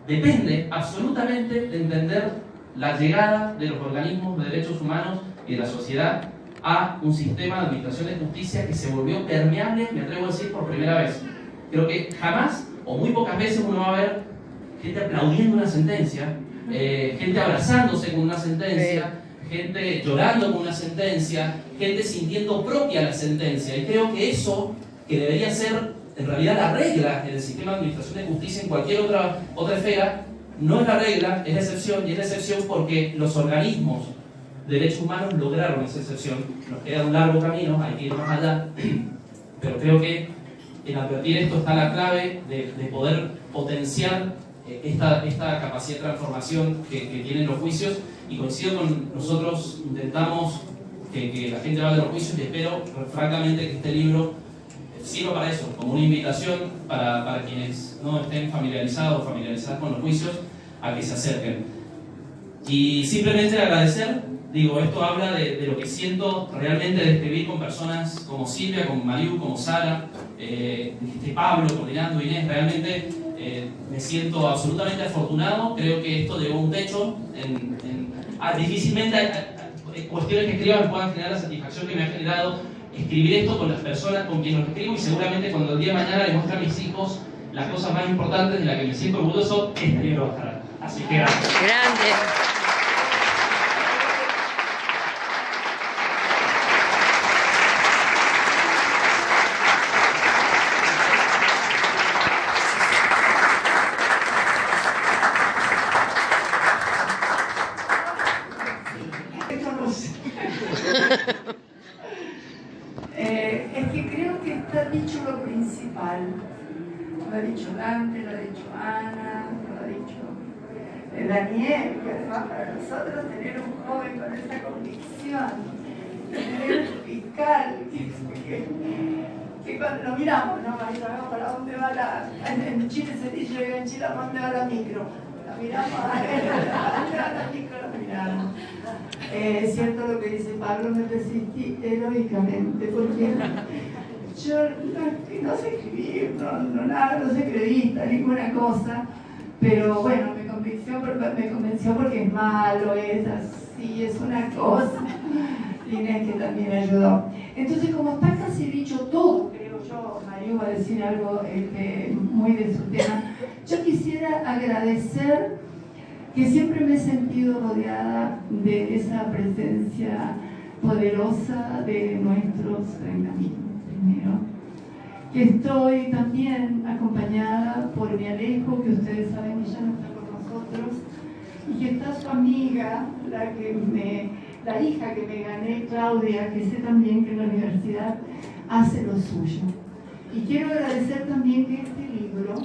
depende absolutamente de entender la llegada de los organismos de derechos humanos y de la sociedad a un sistema de administración de justicia que se volvió permeable, me atrevo a decir, por primera vez. Creo que jamás o muy pocas veces uno va a ver gente aplaudiendo una sentencia, gente abrazándose con una sentencia, gente llorando con una sentencia, gente sintiendo propia la sentencia. Y creo que eso, que debería ser en realidad la regla en el sistema de administración de justicia en cualquier otra esfera, no es la regla, es la excepción, y es la excepción porque los organismos de derechos humanos lograron esa excepción. Nos queda un largo camino, hay que ir más allá, pero creo que en advertir esto está la clave de poder potenciar esta capacidad de transformación que tienen los juicios, y coincido con nosotros, intentamos que la gente vaya a los juicios, y espero francamente que este libro sirva para eso, como una invitación para quienes no estén familiarizadas con los juicios, a que se acerquen. Y simplemente agradecer, digo, esto habla de lo que siento realmente de escribir con personas como Silvia, como Mariú, como Sara, Pablo, coordinando, Inés, realmente me siento absolutamente afortunado. Creo que esto llegó a un techo, difícilmente hay cuestiones que escriban puedan generar la satisfacción que me ha generado escribir esto con las personas con quienes lo escribo, y seguramente cuando el día de mañana les muestre a mis hijos las cosas más importantes de las que me siento orgulloso, este libro va a estar. Así que gracias. Grande. Es que creo que está dicho lo principal. Lo ha dicho Dante, lo ha dicho Ana, lo ha dicho Daniel, que además para nosotros tener un joven con esa convicción, tener fiscal, que cuando lo miramos, ¿no? Ahí sabemos para dónde va en Chile se dice, en Chile, ¿para dónde va la micro? La miramos, ¿para dónde va la micro? La miramos. Es cierto lo que dice Pablo, me resistí heroicamente, porque yo no sé escribir, no sé periodista, ninguna cosa, pero bueno, me convenció porque es malo, es así, es una cosa. Inés, que también me ayudó. Entonces, como está casi dicho todo, creo yo, Mario va a decir algo muy de su tema, yo quisiera agradecer que siempre me he sentido rodeada de esa presencia poderosa de nuestros caminos. Primero, que estoy también acompañada por mi Alejo, que ustedes saben que ya no está con nosotros, y que está su amiga, la hija que me gané, Claudia, que sé también que en la universidad hace lo suyo. Y quiero agradecer también que este libro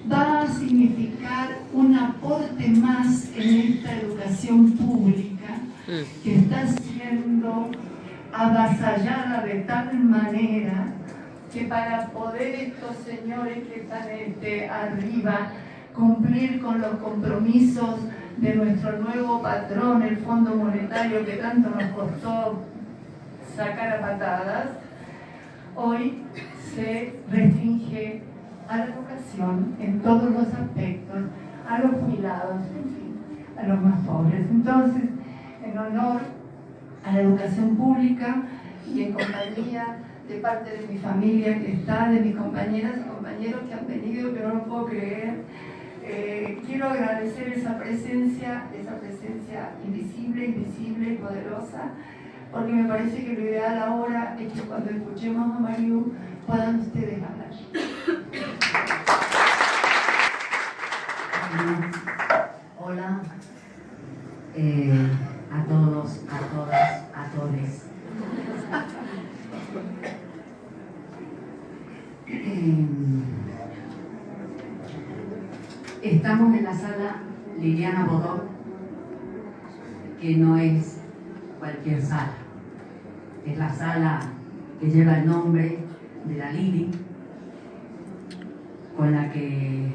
va a significar un aporte más en esta educación pública que está siendo avasallada de tal manera que para poder estos señores que están arriba cumplir con los compromisos de nuestro nuevo patrón, el Fondo Monetario, que tanto nos costó sacar a patadas, hoy se restringe a la educación en todos los aspectos, a los jubilados, en fin, a los más pobres. Entonces, en honor a la educación pública y en compañía de parte de mi familia que está, de mis compañeras y compañeros que han venido, que no lo puedo creer, quiero agradecer esa presencia invisible, visible y poderosa, porque me parece que lo ideal ahora es que cuando escuchemos a Mariú puedan ustedes hablar. Hola a todos, a todas, a todes. Estamos en la sala Liliana Bodó, que no es cualquier sala, es la sala que lleva el nombre de la Lili, con la que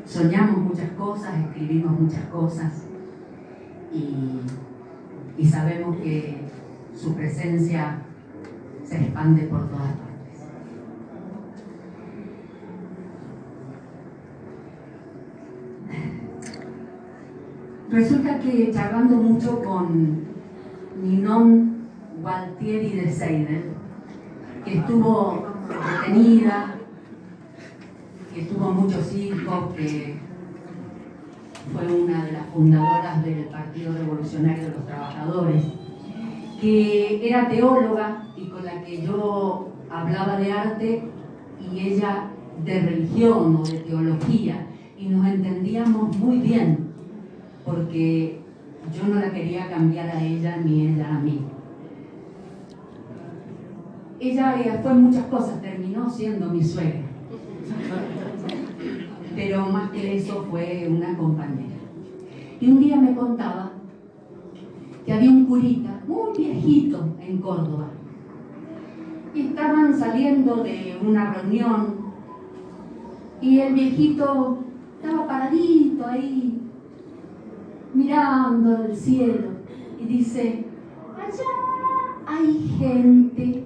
soñamos muchas cosas, escribimos muchas cosas y sabemos que su presencia se expande por todas partes. Resulta que charlando mucho con Ninon Gualtieri de Seidel, que estuvo detenida, que tuvo muchos hijos, que fue una de las fundadoras del Partido Revolucionario de los Trabajadores, que era teóloga y con la que yo hablaba de arte y ella de religión o de teología, y nos entendíamos muy bien, porque yo no la quería cambiar a ella ni ella a mí. Ella fue muchas cosas, terminó siendo mi suegra, pero más que eso fue una compañera. Y un día me contaba que había un curita muy viejito en Córdoba y estaban saliendo de una reunión y el viejito estaba paradito ahí mirando al cielo y dice: allá hay gente.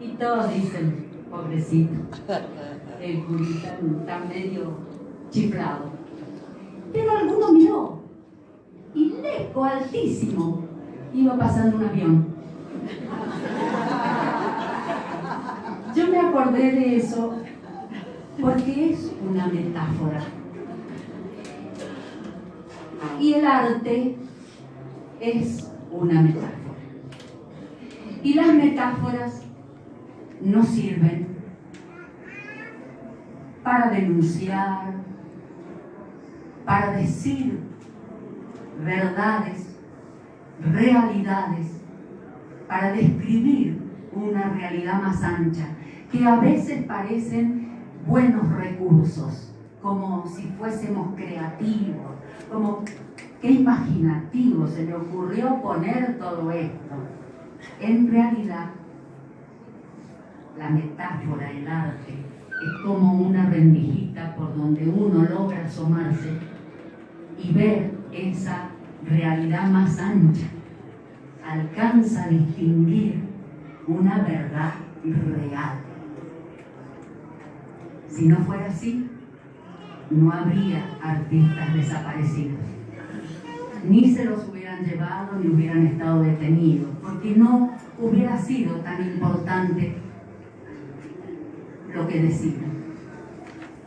Y todos dicen: pobrecito, el curita está medio chiflado. Pero alguno miró y lejos, altísimo, iba pasando un avión. Yo me acordé de eso porque es una metáfora. Y el arte es una metáfora. Y las metáforas no sirven para denunciar, para decir verdades, realidades, para describir una realidad más ancha, que a veces parecen buenos recursos, como si fuésemos creativos, como qué imaginativo se le ocurrió poner todo esto. En realidad, la metáfora, el arte, es como una rendijita por donde uno logra asomarse y ver esa realidad más ancha. Alcanza a distinguir una verdad real. Si no fuera así, no habría artistas desaparecidos. Ni se los hubieran llevado ni hubieran estado detenidos, porque no hubiera sido tan importante lo que decían.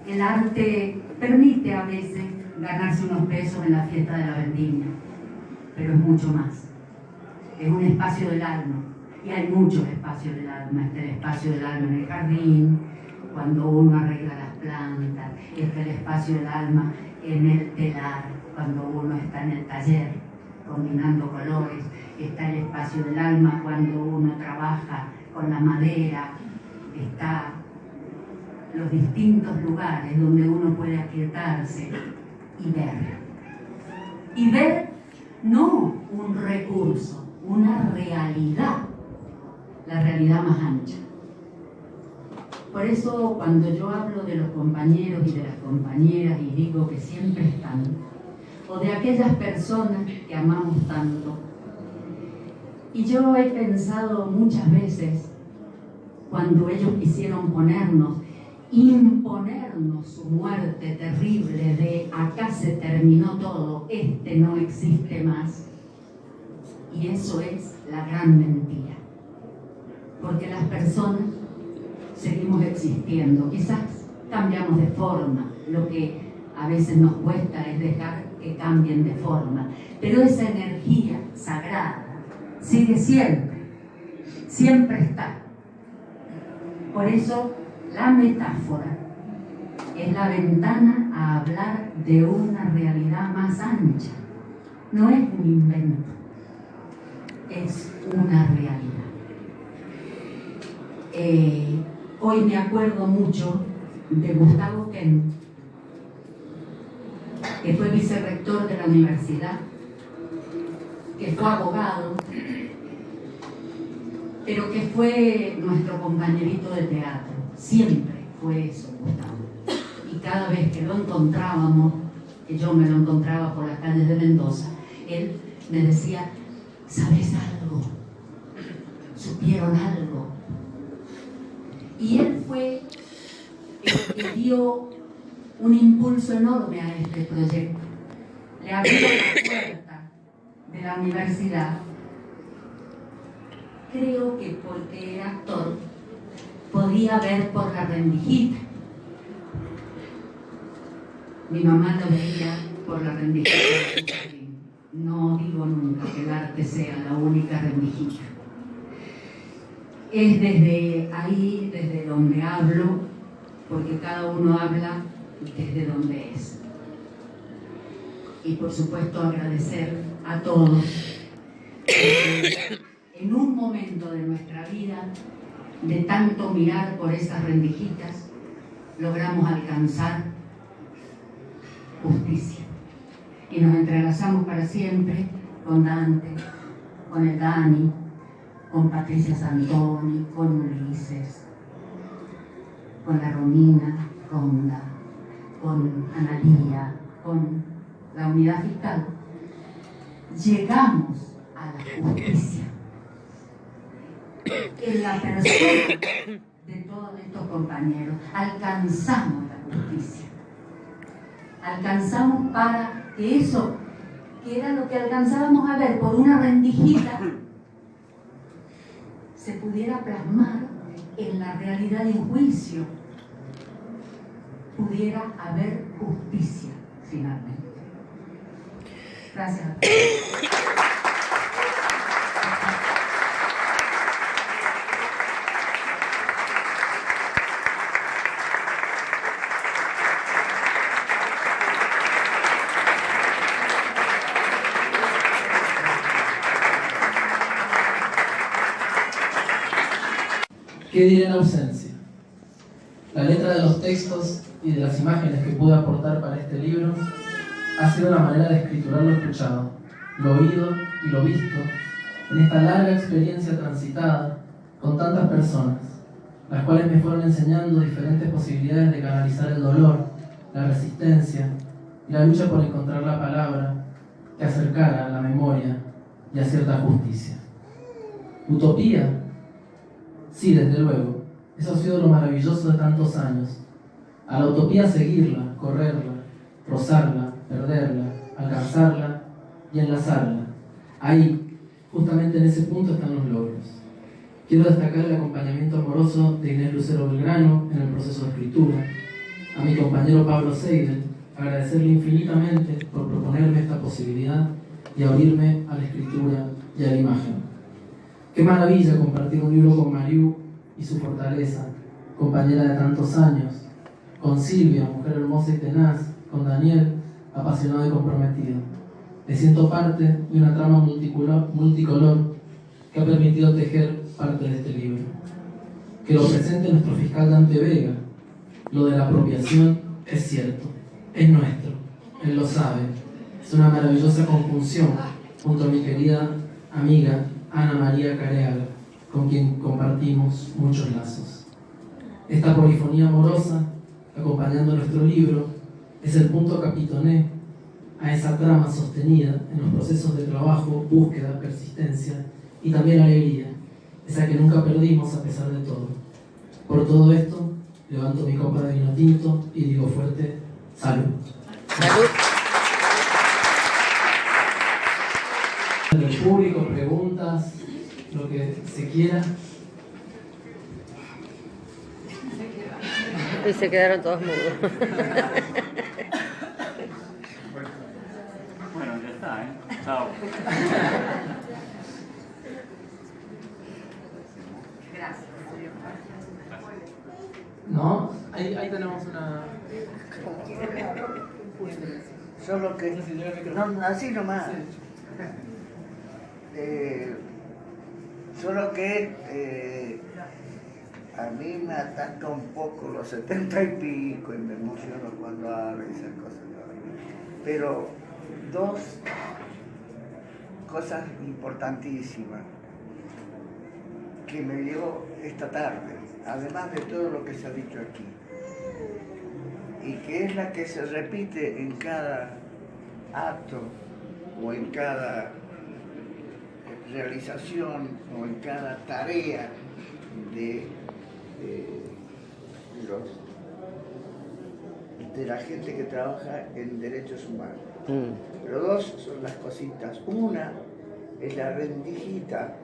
El arte permite a veces ganarse unos pesos en la fiesta de la vendimia, pero es mucho más. Es un espacio del alma, y hay muchos espacios del alma. Está el espacio del alma en el jardín, cuando uno arregla las plantas. Está el espacio del alma en el telar, cuando uno está en el taller combinando colores. Está el espacio del alma cuando uno trabaja con la madera. Está los distintos lugares donde uno puede aquietarse y ver. Y ver no un recurso, una realidad, la realidad más ancha. Por eso cuando yo hablo de los compañeros y de las compañeras y digo que siempre están, o de aquellas personas que amamos tanto, y yo he pensado muchas veces cuando ellos quisieron imponernos su muerte terrible de acá se terminó todo, no existe más. Y eso es la gran mentira, porque las personas seguimos existiendo, quizás cambiamos de forma, lo que a veces nos cuesta es dejar que cambien de forma, pero esa energía sagrada sigue siempre está. Por eso la metáfora es la ventana a hablar de una realidad más ancha. No es un invento, es una realidad. Hoy me acuerdo mucho de Gustavo Ken, que fue vicerrector de la universidad, que fue abogado, pero que fue nuestro compañerito de teatro. Siempre fue eso, Gustavo. Y cada vez que lo encontrábamos, que yo me lo encontraba por las calles de Mendoza, él me decía: ¿sabes algo? ¿Supieron algo? Y él fue el que dio un impulso enorme a este proyecto. Le abrió la puerta de la universidad. Creo que porque era actor, podía ver por la rendijita. Mi mamá lo veía por la rendijita del jardín. No digo nunca que el arte sea la única rendijita. Es desde ahí, desde donde hablo, porque cada uno habla desde donde es. Y por supuesto agradecer a todos que en un momento de nuestra vida, de tanto mirar por esas rendijitas, logramos alcanzar justicia. Y nos entrelazamos para siempre con Dante, con el Dani, con Patricia Santoni, con Ulises, con la Romina Ronda, con Analía, con la unidad fiscal. Llegamos a la justicia en la persona de todos estos compañeros. Alcanzamos la justicia. Alcanzamos para que eso, que era lo que alcanzábamos a ver por una rendijita, se pudiera plasmar en la realidad de un juicio, pudiera haber justicia finalmente. Gracias a todos. ¿Qué diré en ausencia? La letra de los textos y de las imágenes que pude aportar para este libro ha sido una manera de escriturar lo escuchado, lo oído y lo visto en esta larga experiencia transitada con tantas personas, las cuales me fueron enseñando diferentes posibilidades de canalizar el dolor, la resistencia y la lucha por encontrar la palabra que acercara a la memoria y a cierta justicia. ¿Utopía? Sí, desde luego. Eso ha sido lo maravilloso de tantos años. A la utopía seguirla, correrla, rozarla, perderla, alcanzarla y enlazarla. Ahí, justamente en ese punto están los logros. Quiero destacar el acompañamiento amoroso de Inés Lucero Belgrano en el proceso de escritura, a mi compañero Pablo Seidel, agradecerle infinitamente por proponerme esta posibilidad y abrirme a la escritura y a la imagen. Qué maravilla compartir un libro con Mariú y su fortaleza, compañera de tantos años, con Silvia, mujer hermosa y tenaz, con Daniel, apasionado y comprometido. Me siento parte de una trama multicolor que ha permitido tejer parte de este libro. Que lo presente nuestro fiscal Dante Vega. Lo de la apropiación es cierto, es nuestro, él lo sabe. Es una maravillosa conjunción junto a mi querida amiga Ana María Careaga, con quien compartimos muchos lazos. Esta polifonía amorosa, acompañando nuestro libro, es el punto capitoné a esa trama sostenida en los procesos de trabajo, búsqueda, persistencia y también alegría, esa que nunca perdimos a pesar de todo. Por todo esto, levanto mi copa de vino tinto y digo fuerte, salud. Salud. Del público, preguntas, lo que se quiera. Y se quedaron todos mudos. Bueno, ya está, ¿eh? Chao. Gracias. ¿No? Ahí tenemos una... Solo que... No, así nomás. Solo que a mí me ataca un poco los 70 y pico y me emociono cuando hablo y esas cosas. Pero dos cosas importantísimas que me llegó esta tarde, además de todo lo que se ha dicho aquí, y que es la que se repite en cada acto o en cada realización o en cada tarea de la gente que trabaja en derechos humanos. Pero dos son las cositas. Una es la rendijita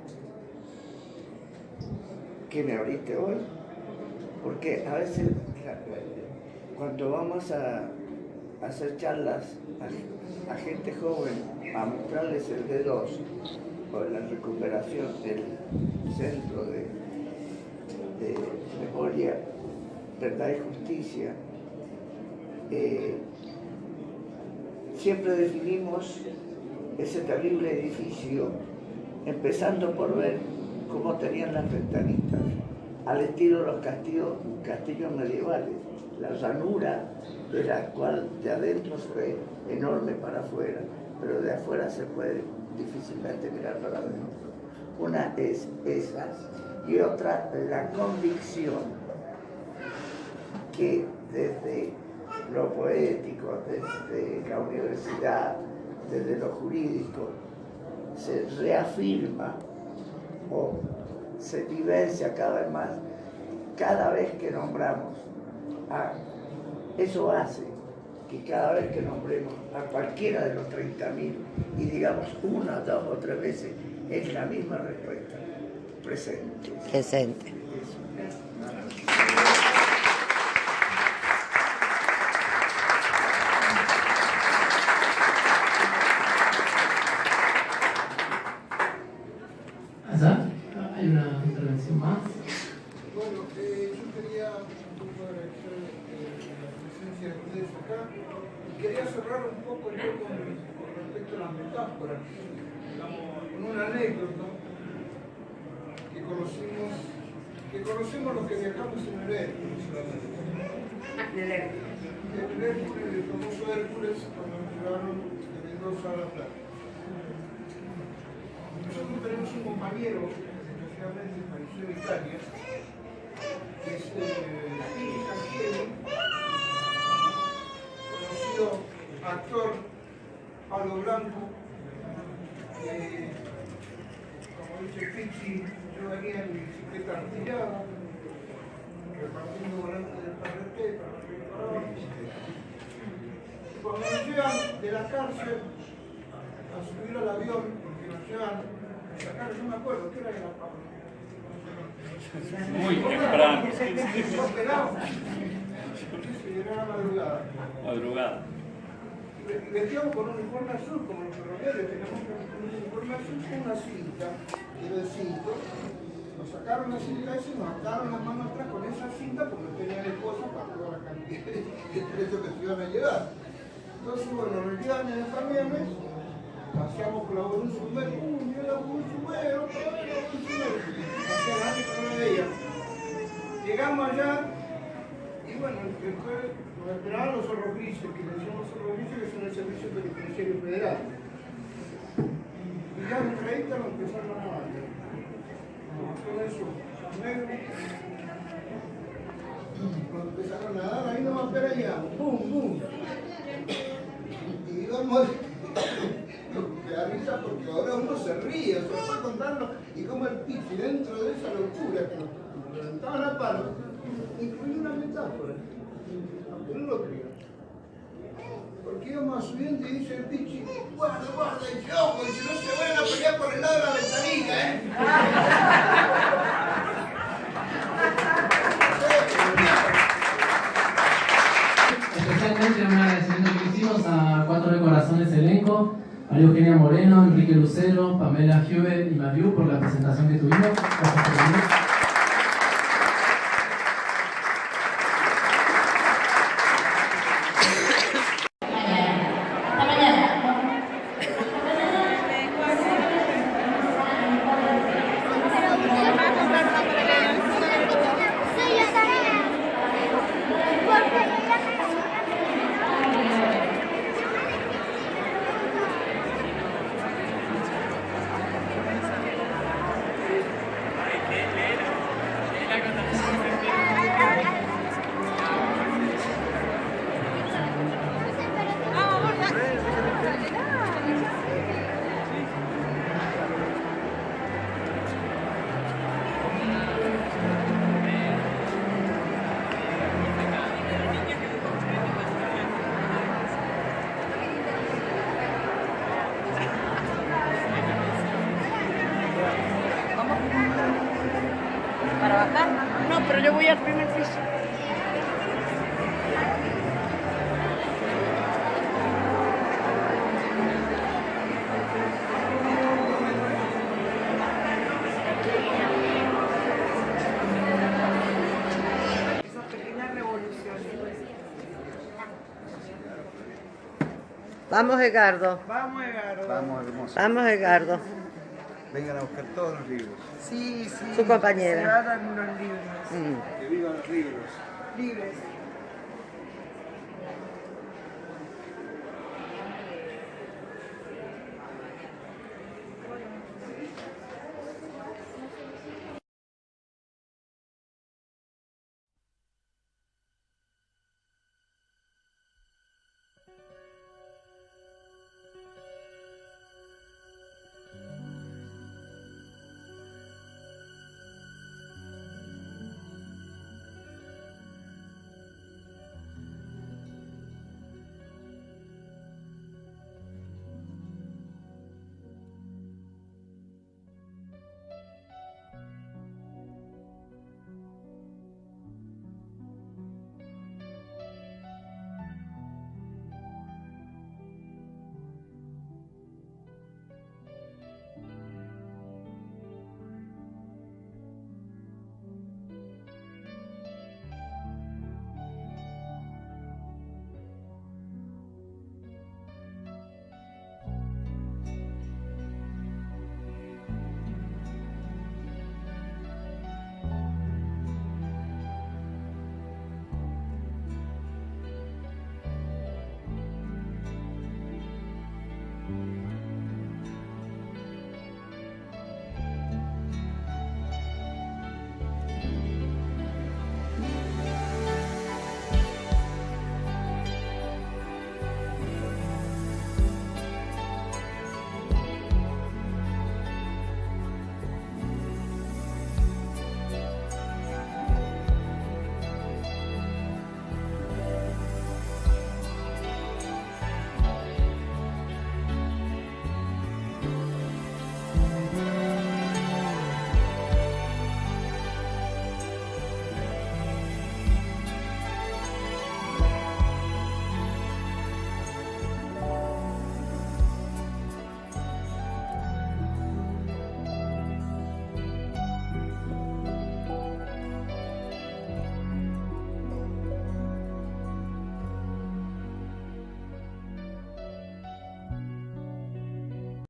que me abriste hoy, porque a veces cuando vamos a hacer charlas a gente joven, a mostrarles el D2 o la recuperación del Centro de Memoria, Verdad y Justicia. Siempre definimos ese terrible edificio, empezando por ver cómo tenían las ventanitas, al estilo de los castillos medievales, la ranura de la cual de adentro se ve enorme para afuera, pero de afuera se puede difícilmente mirar para adentro. Una es esa y otra la convicción que desde lo poético, desde la universidad, desde lo jurídico, se reafirma o se vivencia cada vez más, cada vez que nombramos eso hace que cada vez que nombremos a cualquiera de los 30.000 y digamos una, dos o tres veces, es la misma respuesta. Presente. Presente. ¿Allá? ¿Hay una intervención más? Bueno, yo quería un poco agradecer la presencia de ustedes acá y quería cerrar un poco yo con respecto a las metáforas, digamos, con una anécdota que conocemos los que viajamos en el Hércules solamente. El Hércules, el famoso Hércules, cuando nos llevaron de Mendoza a La Plata. Nosotros tenemos un compañero, desgraciadamente falleció en Italia, que es Pini Canchieri, conocido actor Pablo Blanco, que, como dice Pichi, yo venía en bicicleta artillada, repartiendo volantes del PRT para arriba y para abajo. Y cuando nos llevan de la cárcel a subir al avión, porque nos llevan a sacar, yo me acuerdo, ¿qué era de la Pablo? Muy temprano. Era la madrugada. Madrugada. Y vestíamos con un uniforme azul, como los ferroviarios, teníamos un uniforme azul con una cinta, y el cinto. Nos sacaron la cinta esa y nos ataron las manos atrás con esa cinta porque no tenían esposa para toda la cantidad de presos que se iban a llevar. Entonces, bueno, nos llevan en el camiones, paseamos por la Borusumero, mira la Borusumero, hacia adelante que no la veíamos. Llegamos allá y bueno, después nos esperaban los zorros grises, que le decíamos zorros grises, que son el Servicio Penitenciario Federal. Y ya en 30 nos empezaron a nadar. Con eso, negro. Cuando empezaron a nadar, ahí nomás pero allá, ¡pum, pum! Y íbamos... Me da risa porque ahora uno se ríe, se fue a contarlo y como el Pichi dentro de esa locura que nos levantaban a palo, incluía una metáfora, aunque no lo crean. Porque íbamos subiendo y dice el Pichi, guarda, y yo, porque si no se van a pelear por el lado de la ventanilla, ¿eh? Especialmente un agradecimiento que hicimos a 4 de Corazones elenco, María Eugenia Moreno, Enrique Lucero, Pamela Huber y Mariu por la presentación que tuvimos. Gracias por venir. ¿Para bajar? No, pero yo voy al primer piso. Vamos, Edgardo. Vamos, Edgardo. Vamos, hermoso. Vamos, Edgardo. Vengan a buscar todos los libros. Sí, sí. Su compañera. Se hagan unos libros. Que vivan los libros. Libres.